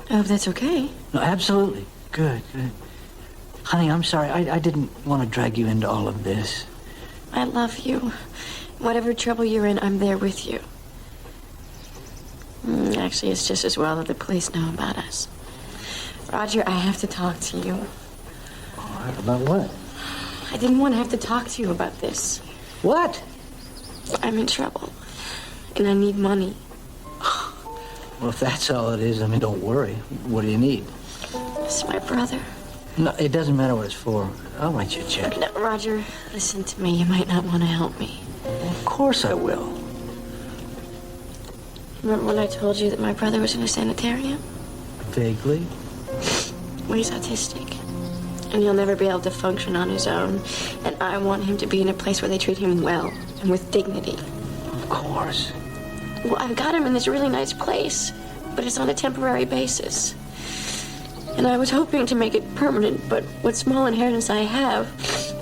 Oh, if that's okay. No, absolutely. Good, good. Honey, I'm sorry. I didn't want to drag you into all of this. I love you. Whatever trouble you're in, I'm there with you. Actually, it's just as well that the police know about us. Roger, I have to talk to you. All right, about what? I didn't want to have to talk to you about this. What? I'm in trouble, and I need money. Well, if that's all it is, I mean, don't worry. What do you need? It's my brother. No, it doesn't matter what it's for. I'll write you a check. No, Roger, listen to me. You might not want to help me. Of course I will. Remember when I told you that my brother was in a sanitarium? Vaguely. Well, he's autistic. And he'll never be able to function on his own. And I want him to be in a place where they treat him well and with dignity. Of course. Well, I've got him in this really nice place, but it's on a temporary basis. And I was hoping to make it permanent, but what small inheritance I have,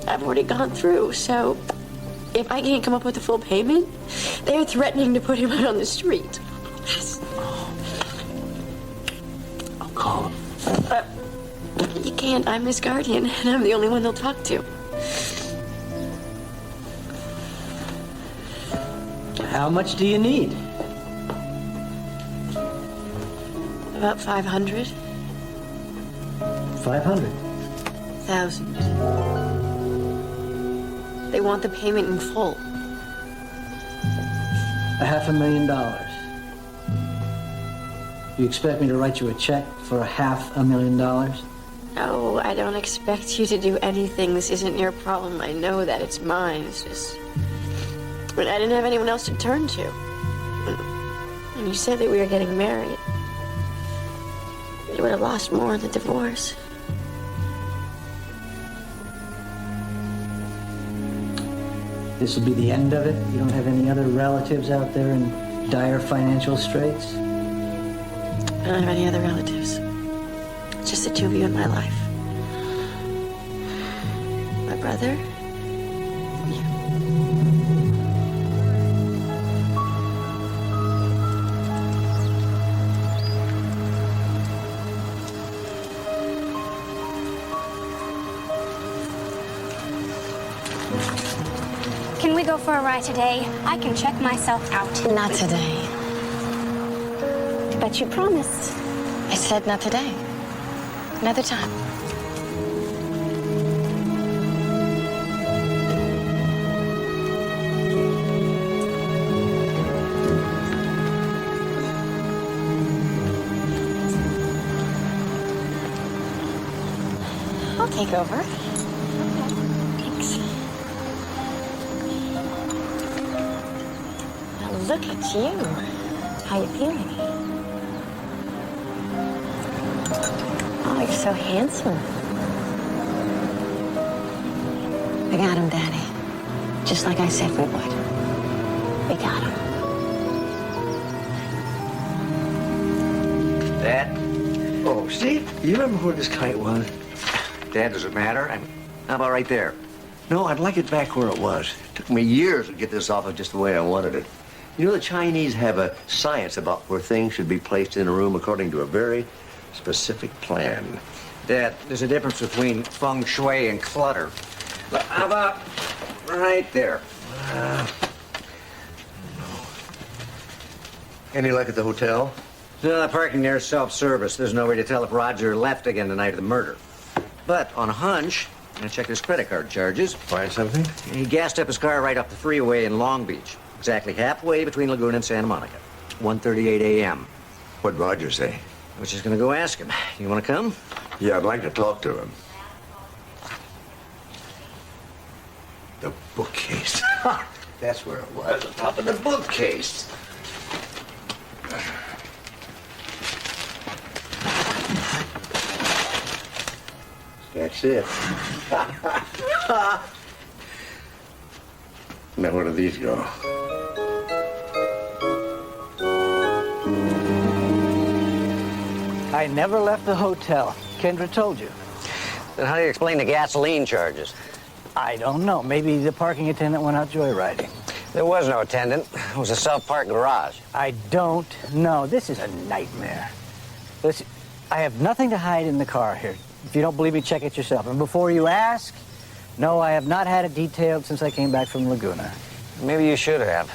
I've already gone through. So if I can't come up with a full payment, they're threatening to put him out on the street. I'll call him. You can't. I'm his guardian, and I'm the only one they'll talk to. How much do you need? About 500. 500,000. They want the payment in full. $500,000. You expect me to write you a check for $500,000? No, I don't expect you to do anything. This isn't your problem. I know that. It's mine. It's just... But I didn't have anyone else to turn to. And you said that we were getting married. You would have lost more in the divorce. This will be the end of it? You don't have any other relatives out there in dire financial straits? I don't have any other relatives. Just the two of you in my life. My brother. Can we go for a ride today? I can check myself out. Not today. But you promised. I said not today. Another time. I'll take over. Thanks. Now look at you. How you feeling? Oh, you're so handsome. We got him, Daddy. Just like I said we would. We got him. Dad? Oh, Steve, you remember where this kite was? Dad, does it matter? How about right there? No, I'd like it back where it was. It took me years to get this off of just the way I wanted it. You know, the Chinese have a science about where things should be placed in a room according to a very specific plan. Dad, there's a difference between feng shui and clutter. But how about right there? Any luck at the hotel? No, the parking there is self-service. There's no way to tell if Roger left again the night of the murder. But on a hunch, I'm gonna check his credit card charges. Find something? He gassed up his car right off the freeway in Long Beach, exactly halfway between Laguna and Santa Monica. 1:38 a.m. What'd Roger say? I was just gonna go ask him. You wanna come? Yeah, I'd like to talk to him. The bookcase. That's where it was, on top of the bookcase. That's it. Now, where do these go? I never left the hotel. Kendra told you. Then how do you explain the gasoline charges? I don't know. Maybe the parking attendant went out joyriding. There was no attendant. It was a self-parked garage. I don't know. This is a nightmare. Listen, I have nothing to hide in the car here. If you don't believe me, check it yourself. And before you ask, no, I have not had it detailed since I came back from Laguna. Maybe you should have.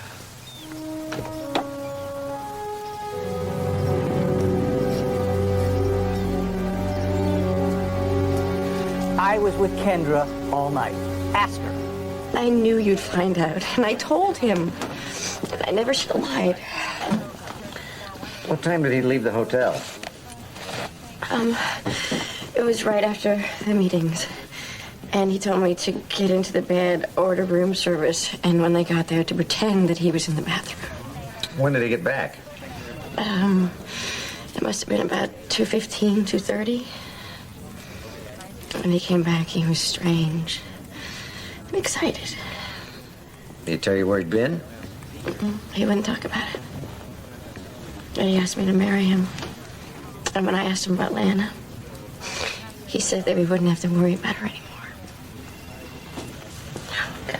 I was with Kendra all night. Ask her. I knew you'd find out, and I told him. And I never should have lied. What time did he leave the hotel? It was right after the meetings. And he told me to get into the bed, order room service, and when they got there, to pretend that he was in the bathroom. When did he get back? It must have been about 2:15, 2:30. When he came back, he was strange and excited. Did he tell you where he'd been? He wouldn't talk about it. And he asked me to marry him. And when I asked him about Lana, he said that we wouldn't have to worry about her anymore. Oh, God.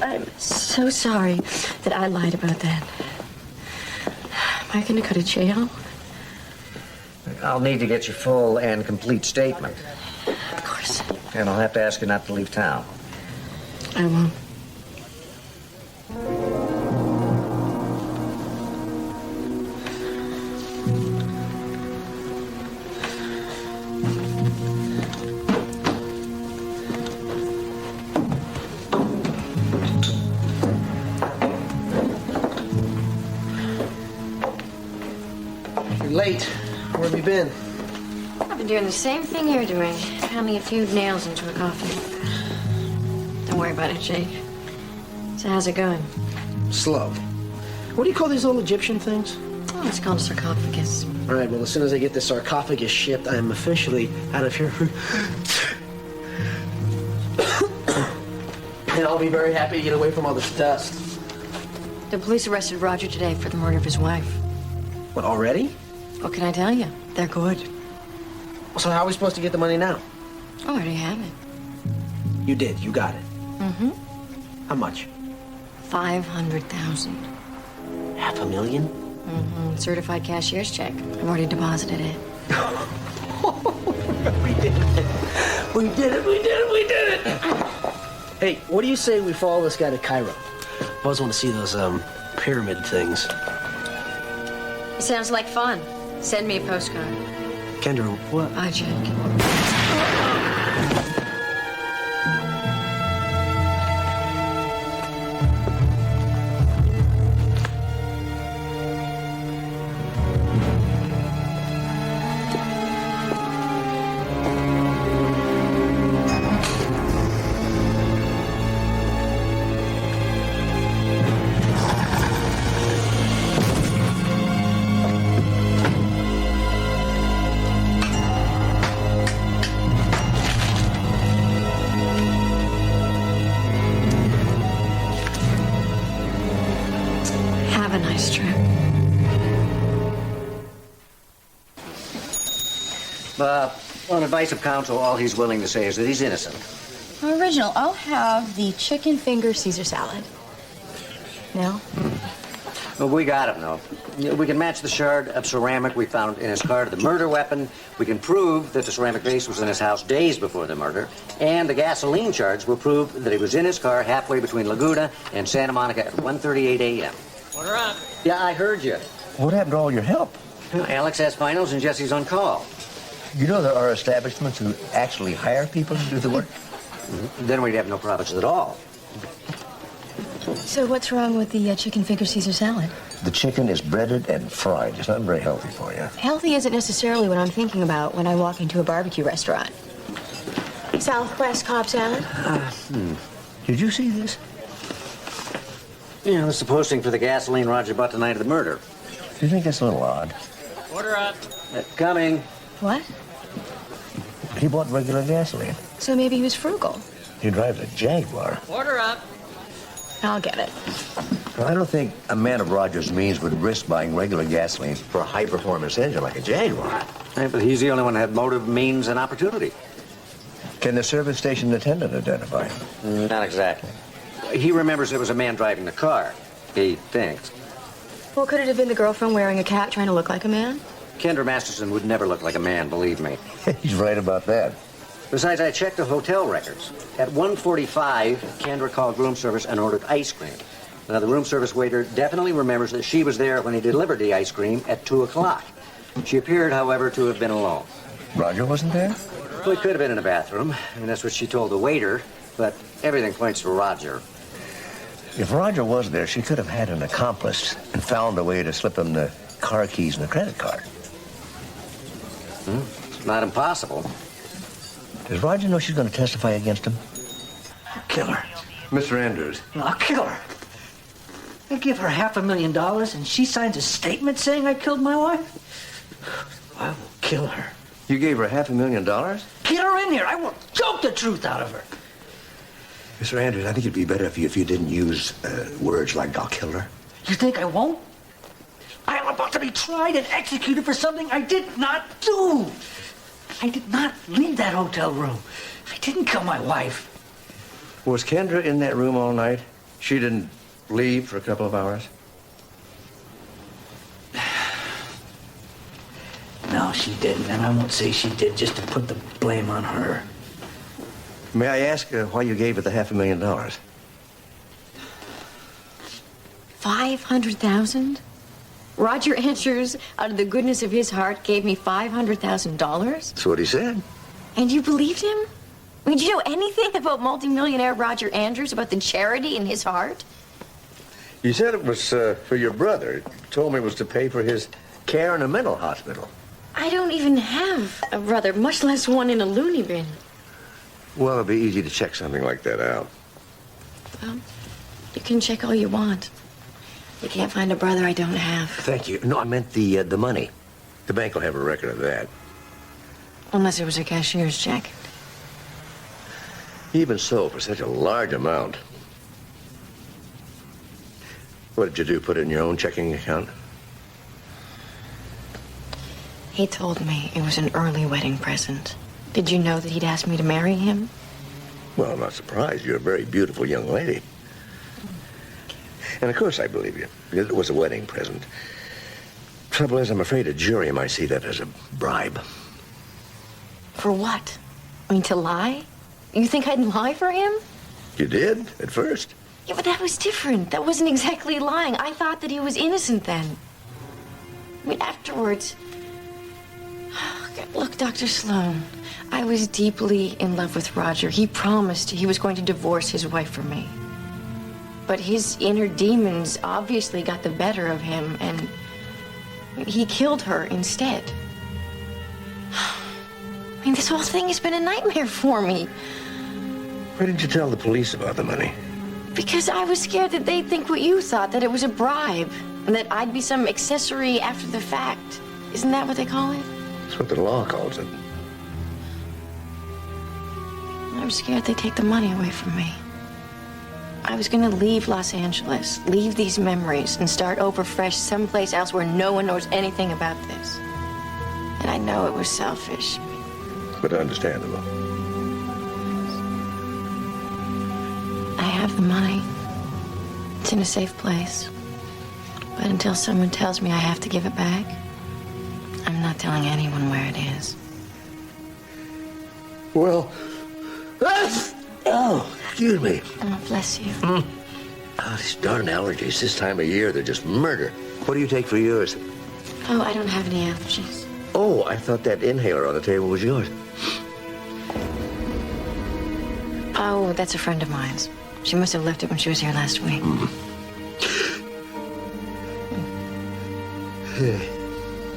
I'm so sorry that I lied about that. Am I going to go to jail? I'll need to get your full and complete statement. Of course. And I'll have to ask you not to leave town. I won't. Late. Where have you been? I've been doing the same thing you're doing, pounding a few nails into a coffin. Don't worry about it, Jake. So how's it going? Slow. What do you call these little Egyptian things? Oh, it's called a sarcophagus. All right, well, as soon as I get this sarcophagus shipped, I am officially out of here. And I'll be very happy to get away from all this dust. The police arrested Roger today for the murder of his wife. What, already? What can I tell you? They're good. So how are we supposed to get the money now? Oh, I already have it. You did. You got it. Mm-hmm. How much? 500,000. $500,000? Mm-hmm. Certified cashier's check. I've already deposited it. We did it. We did it. We did it. We did it. Hey, what do you say we follow this guy to Cairo? I always want to see those pyramid things. Sounds like fun. Send me a postcard. Kendra, what? Bye, Jake. Have a nice trip. On advice of counsel, all he's willing to say is that he's innocent. Original, I'll have the chicken finger Caesar salad. No? Well, we got him, though. We can match the shard of ceramic we found in his car to the murder weapon. We can prove that the ceramic vase was in his house days before the murder. And the gasoline charge will prove that he was in his car halfway between Laguna and Santa Monica at 1:38 a.m. Order up. Yeah, I heard you. What happened to all your help? Alex has finals and Jesse's on call. You know there are establishments who actually hire people to do the work? Then we'd have no profits at all. So what's wrong with the chicken finger Caesar salad? The chicken is breaded and fried. It's not very healthy for you. Healthy isn't necessarily what I'm thinking about when I walk into a barbecue restaurant. Southwest Cobb salad? Did you see this? Yeah, that's the posting for the gasoline Roger bought the night of the murder. Do you think that's a little odd? Order up. Coming. What? He bought regular gasoline. So maybe he was frugal. He drives a Jaguar. Order up. I'll get it. Well, I don't think a man of Roger's means would risk buying regular gasoline for a high-performance engine like a Jaguar. Yeah, but he's the only one that had motive, means, and opportunity. Can the service station attendant identify him? Not exactly. He remembers there was a man driving the car, he thinks. Well, could it have been the girlfriend wearing a cap trying to look like a man? Kendra Masterson would never look like a man, believe me. He's right about that. Besides, I checked the hotel records. At 1:45, Kendra called room service and ordered ice cream. Now, the room service waiter definitely remembers that she was there when he delivered the ice cream at 2 o'clock. She appeared, however, to have been alone. Roger wasn't there? Well, he could have been in the bathroom, and that's what she told the waiter, but everything points to Roger. If Roger was there, she could have had an accomplice and found a way to slip him the car keys and a credit card. It's not impossible. Does Roger know she's going to testify against him? I'll kill her. Mr. Andrews. I'll kill her. I give her $500,000 and she signs a statement saying I killed my wife? I will kill her. You gave her $500,000? Get her in here. I will choke the truth out of her. Mr. Andrews, I think it'd be better if you didn't use words like "I'll kill her." You think I won't? I am about to be tried and executed for something I did not do. I did not leave that hotel room. I didn't kill my wife. Was Kendra in that room all night? She didn't leave for a couple of hours? No, she didn't, and I won't say she did just to put the blame on her. May I ask why you gave her the $500,000? $500,000? Roger Andrews, out of the goodness of his heart, gave me $500,000? That's what he said. And you believed him? I mean, do you know anything about multimillionaire Roger Andrews, about the charity in his heart? You said it was for your brother. You told me it was to pay for his care in a mental hospital. I don't even have a brother, much less one in a loony bin. Well, it'd be easy to check something like that out. Well, you can check all you want. You can't find a brother I don't have. Thank you. No, I meant the money. The bank will have a record of that. Unless it was a cashier's check. Even so, for such a large amount. What did you do, put it in your own checking account? He told me it was an early wedding present. Did you know that he'd asked me to marry him? Well, I'm not surprised. You're a very beautiful young lady. And of course I believe you. It was a wedding present. Trouble is, I'm afraid a jury might see that as a bribe. For what? I mean, to lie? You think I'd lie for him? You did, at first. Yeah, but that was different. That wasn't exactly lying. I thought that he was innocent then. I mean, afterwards... Look, Dr. Sloan, I was deeply in love with Roger. He promised he was going to divorce his wife from me. But his inner demons obviously got the better of him, and he killed her instead. I mean, this whole thing has been a nightmare for me. Why didn't you tell the police about the money? Because I was scared that they'd think what you thought, that it was a bribe, and that I'd be some accessory after the fact. Isn't that what they call it? That's what the law calls it. I was scared they'd take the money away from me. I was going to leave Los Angeles, leave these memories, and start over fresh someplace else where no one knows anything about this. And I know it was selfish. But understandable. I have the money. It's in a safe place. But until someone tells me I have to give it back, I'm not telling anyone where it is. Well... Oh, excuse me. Oh, bless you. Oh, these darn allergies this time of year, they're just murder. What do you take for yours? Oh, I don't have any allergies. Oh, I thought that inhaler on the table was yours. Oh, that's a friend of mine's. She must have left it when she was here last week.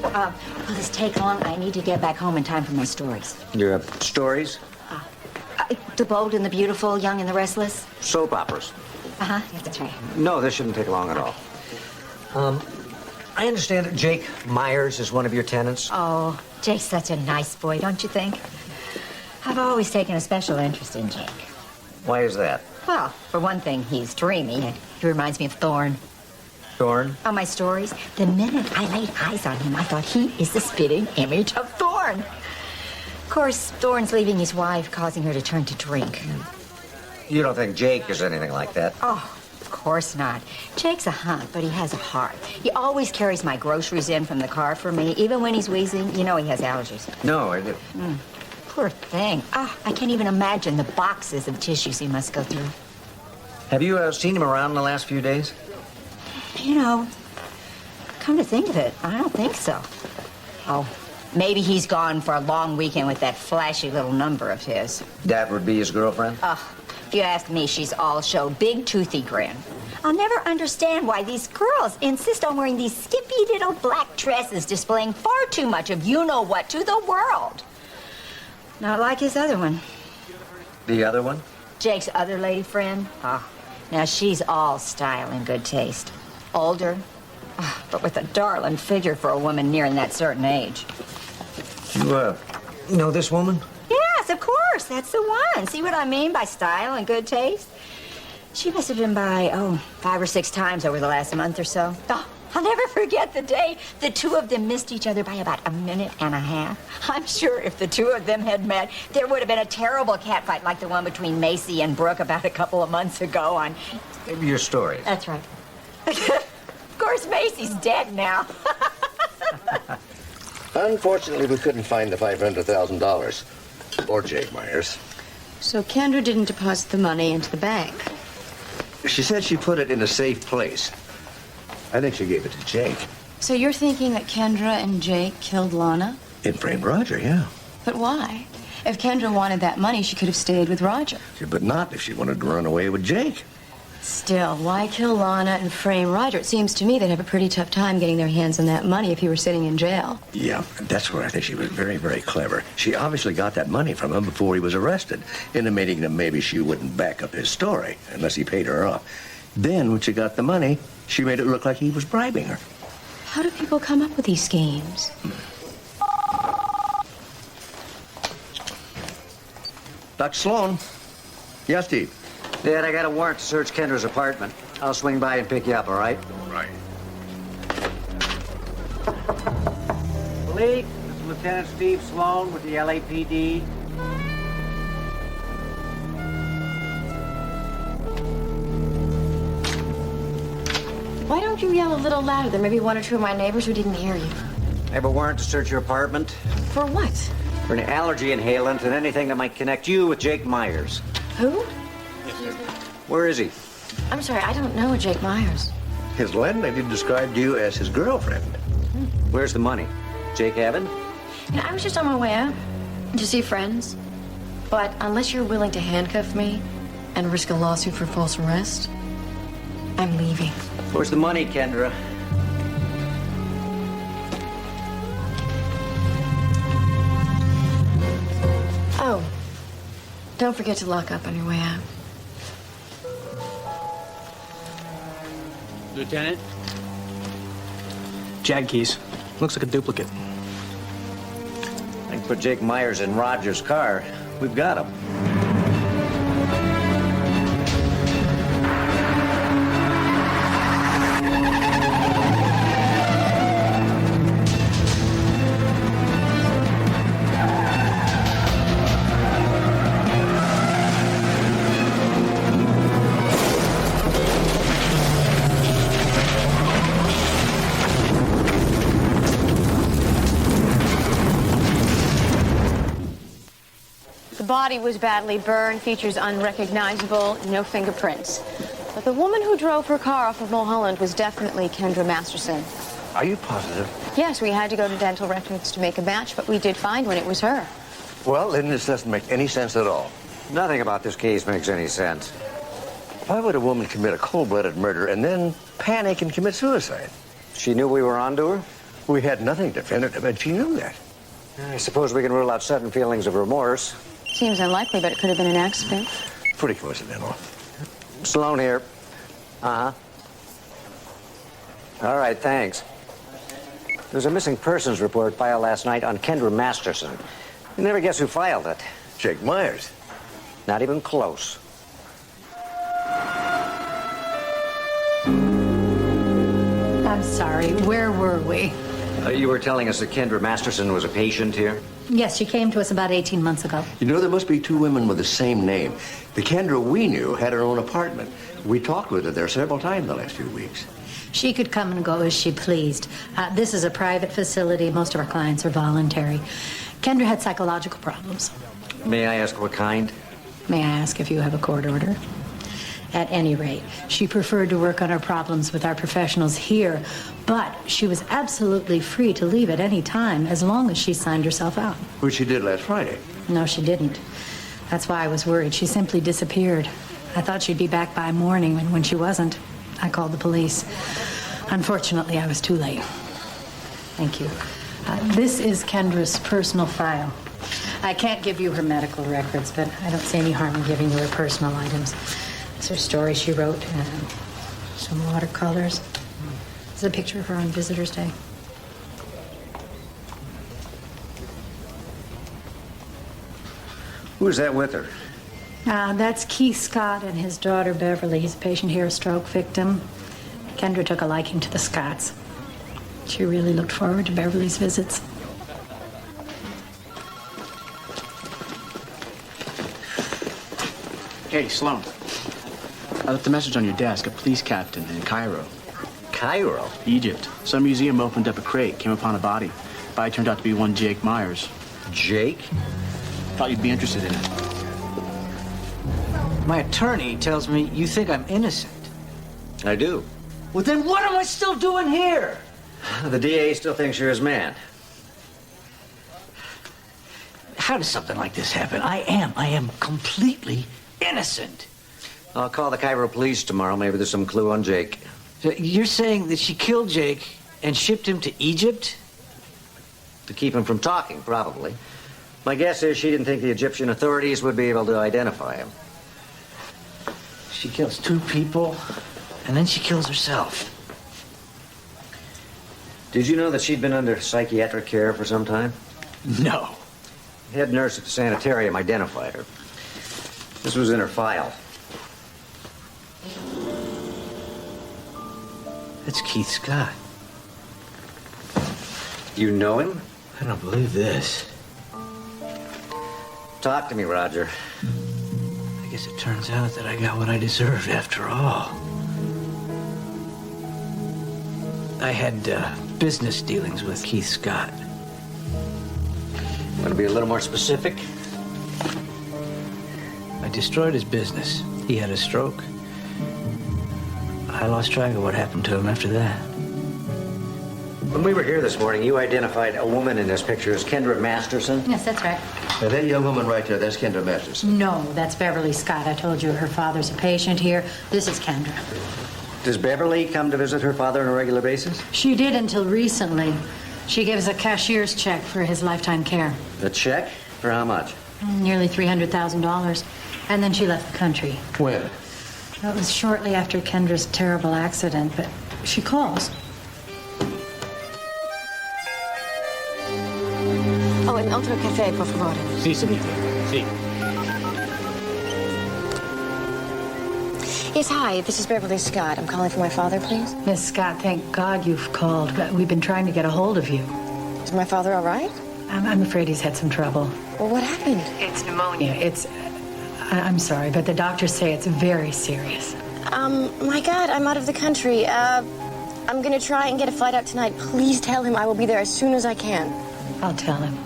Will this take long? I need to get back home in time for my stories. Your stories? The Bold and the Beautiful, Young and the Restless? Soap operas. Uh-huh, yes, that's right. No, this shouldn't take long at all. I understand that Jake Myers is one of your tenants. Oh, Jake's such a nice boy, don't you think? I've always taken a special interest in Jake. Why is that? Well, for one thing, he's dreamy, and he reminds me of Thorne. Thorne? On my stories, the minute I laid eyes on him, I thought he is the spitting image of Thorne. Of course, Thorne's leaving his wife, causing her to turn to drink. You don't think Jake is anything like that? Oh, of course not. Jake's a hunk, but he has a heart. He always carries my groceries in from the car for me, even when he's wheezing. You know he has allergies. No, I didn't. Poor thing. I can't even imagine the boxes of tissues he must go through. Have you seen him around in the last few days? You know, come to think of it, I don't think so. Oh, maybe he's gone for a long weekend with that flashy little number of his. That would be his girlfriend? If you ask me, she's all show. Big, toothy grin. I'll never understand why these girls insist on wearing these skimpy little black dresses displaying far too much of you-know-what to the world. Not like his other one. The other one? Jake's other lady friend? Now she's all style and good taste. Older, but with a darling figure for a woman nearing that certain age. You know this woman? Yes, of course. That's the one. See what I mean by style and good taste? She must have been by, 5 or 6 times over the last month or so. I'll never forget the day the two of them missed each other by about a minute and a half. I'm sure if the two of them had met, there would have been a terrible catfight like the one between Macy and Brooke about a couple of months ago on... Your story. That's right. Of course, Macy's dead now. Unfortunately, we couldn't find the $500,000. Or Jake Myers. So Kendra didn't deposit the money into the bank. She said she put it in a safe place. I think she gave it to Jake. So you're thinking that Kendra and Jake killed Lana? It framed Roger, yeah. But why? If Kendra wanted that money, she could have stayed with Roger. But not if she wanted to run away with Jake. Still, why kill Lana and frame Roger? It seems to me they'd have a pretty tough time getting their hands on that money if he were sitting in jail. Yeah, that's where I think she was very, very clever. She obviously got that money from him before he was arrested, intimating that maybe she wouldn't back up his story unless he paid her off. Then, when she got the money, she made it look like he was bribing her. How do people come up with these schemes? Dr. Sloan? Yes, Steve? Dad, I got a warrant to search Kendra's apartment. I'll swing by and pick you up, all right? Right. Police, this is Lieutenant Steve Sloan with the LAPD. Why don't you yell a little louder? There may be one or two of my neighbors who didn't hear you. I have a warrant to search your apartment. For what? For an allergy inhalant and anything that might connect you with Jake Myers. Who? Where is he? I'm sorry, I don't know Jake Myers. His landlady described you as his girlfriend. Where's the money? Jake have it? You know, I was just on my way out to see friends. But unless you're willing to handcuff me and risk a lawsuit for false arrest, I'm leaving. Where's the money, Kendra? Oh, don't forget to lock up on your way out. Lieutenant? Jag keys. Looks like a duplicate. I can put Jake Myers in Roger's car. We've got him. The body was badly burned, features unrecognizable, no fingerprints. But the woman who drove her car off of Mulholland was definitely Kendra Masterson. Are you positive? Yes, we had to go to dental records to make a match, but we did find when it was her. Well, then this doesn't make any sense at all. Nothing about this case makes any sense. Why would a woman commit a cold-blooded murder and then panic and commit suicide? She knew we were onto her? We had nothing definitive, and she knew that. I suppose we can rule out sudden feelings of remorse. Seems unlikely, but it could have been an accident. Pretty coincidental. Sloan here. Uh-huh. All right, thanks. There's a missing persons report filed last night on Kendra Masterson. You never guess who filed it. Jake Myers. Not even close. I'm sorry, where were we? You were telling us that Kendra Masterson was a patient here? Yes, she came to us about 18 months ago. You know, there must be 2 women with the same name. The Kendra we knew had her own apartment. We talked with her there several times the last few weeks. She could come and go as she pleased. This is a private facility. Most of our clients are voluntary. Kendra had psychological problems. May I ask what kind? May I ask if you have a court order? At any rate, she preferred to work on her problems with our professionals here, but she was absolutely free to leave at any time as long as she signed herself out. Which she did last Friday. No, she didn't. That's why I was worried. She simply disappeared. I thought she'd be back by morning, and when she wasn't, I called the police. Unfortunately, I was too late. Thank you. This is Kendra's personal file. I can't give you her medical records, but I don't see any harm in giving you her personal items. It's her story she wrote, some watercolors. This is a picture of her on Visitor's Day. Who's that with her? That's Keith Scott and his daughter, Beverly. He's a patient here, a stroke victim. Kendra took a liking to the Scotts. She really looked forward to Beverly's visits. Hey, Sloan. I left a message on your desk, a police captain in Cairo. Cairo? Egypt. Some museum opened up a crate, came upon a body. Body turned out to be one Jake Myers. Jake? Thought you'd be interested in it. My attorney tells me you think I'm innocent. I do. Well, then what am I still doing here? The DA still thinks you're his man. How does something like this happen? I am completely innocent. I'll call the Cairo police tomorrow. Maybe there's some clue on Jake. So you're saying that she killed Jake and shipped him to Egypt? To keep him from talking, probably. My guess is she didn't think the Egyptian authorities would be able to identify him. She kills two people, and then she kills herself. Did you know that she'd been under psychiatric care for some time? No. The head nurse at the sanitarium identified her. This was in her file. That's Keith Scott. You know him? I don't believe this. Talk to me, Roger. I guess it turns out that I got what I deserved after all. I had business dealings with Keith Scott. Want to be a little more specific? I destroyed his business. He had a stroke. I lost track of what happened to him after that. When we were here this morning, you identified a woman in this picture as Kendra Masterson. Yes, that's right. Now, that young woman right there, that's Kendra Masterson. No, that's Beverly Scott. I told you her father's a patient here. This is Kendra. Does Beverly come to visit her father on a regular basis? She did until recently. She gives a cashier's check for his lifetime care. A check? For how much? Nearly $300,000. And then she left the country. When? Well, it was shortly after Kendra's terrible accident, but she calls. Oh, en otro café, por favor. Sí, señorita. Sí. Yes, hi, this is Beverly Scott. I'm calling for my father, please. Miss Scott, thank God you've called, but we've been trying to get a hold of you. Is my father all right? I'm afraid he's had some trouble. Well, what happened? It's pneumonia. I'm sorry, but the doctors say it's very serious. My God, I'm out of the country. I'm gonna try and get a flight out tonight. Please tell him I will be there as soon as I can. I'll tell him.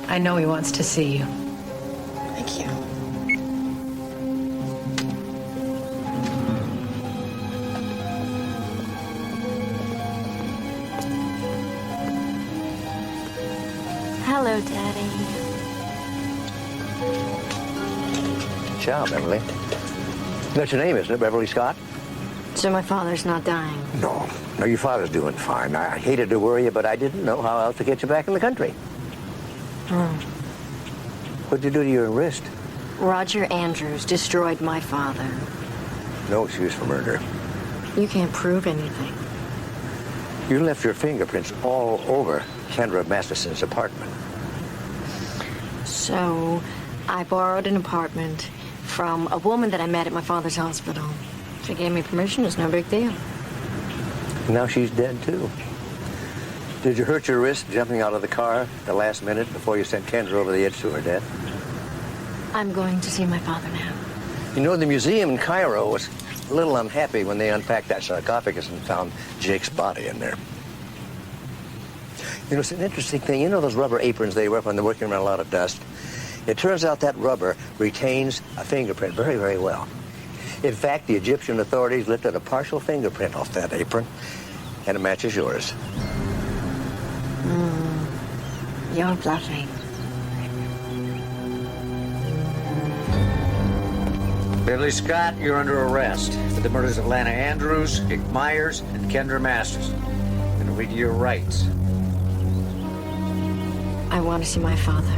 I know he wants to see you. Thank you. Hello, Daddy. Ciao, Beverly. That's your name, isn't it, Beverly Scott? So my father's not dying? No, your father's doing fine. I hated to worry you, but I didn't know how else to get you back in the country. What'd you do to your wrist? Roger Andrews destroyed my father. No excuse for murder. You can't prove anything. You left your fingerprints all over Kendra Masterson's apartment. So I borrowed an apartment from a woman that I met at my father's hospital. She gave me permission. It's no big deal. Now she's dead, too. Did you hurt your wrist jumping out of the car at the last minute before you sent Kendra over the edge to her death? I'm going to see my father now. You know, the museum in Cairo was a little unhappy when they unpacked that sarcophagus and found Jake's body in there. You know, it's an interesting thing. You know those rubber aprons they wear when they're working around a lot of dust? It turns out that rubber retains a fingerprint very, very well. In fact, the Egyptian authorities lifted a partial fingerprint off that apron, and it matches yours. You're bluffing. Billy Scott, you're under arrest for the murders of Lana Andrews, Dick Myers, and Kendra Masters. I'm gonna read you your rights. I want to see my father.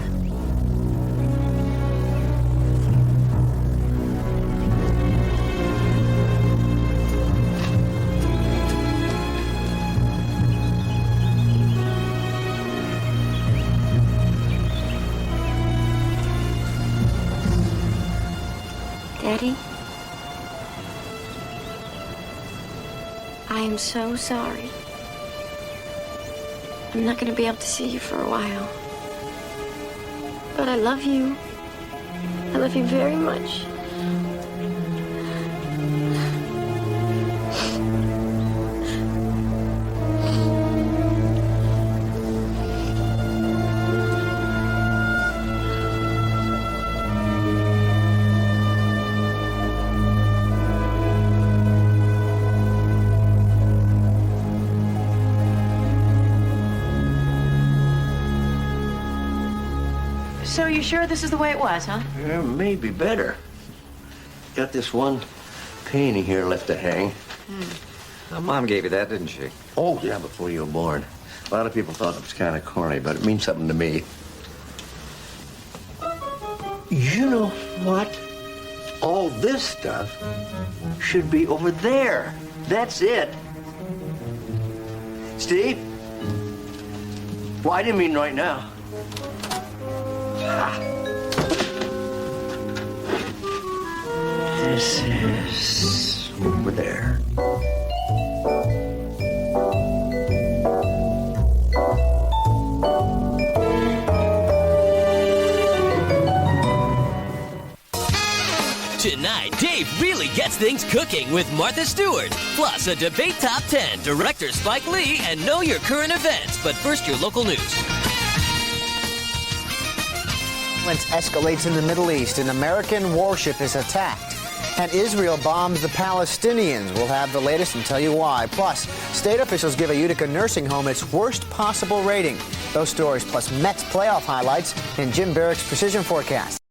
Daddy? I am so sorry. I'm not going to be able to see you for a while. But I love you. I love you very much. So you sure this is the way it was, huh? Yeah, maybe better. Got this one painting here left to hang. Mom gave you that, didn't she? Oh, yeah, before you were born. A lot of people thought it was kind of corny, but it means something to me. You know what? All this stuff should be over there. That's it. Steve? Well, I didn't mean right now. This is over there. Tonight, Dave really gets things cooking with Martha Stewart. Plus, a debate top 10, director Spike Lee, and know your current events. But first, your local news. Violence escalates in the Middle East. An American warship is attacked. And Israel bombs the Palestinians. We'll have the latest and tell you why. Plus, state officials give a Utica nursing home its worst possible rating. Those stories plus Mets playoff highlights in Jim Barrick's Precision Forecast.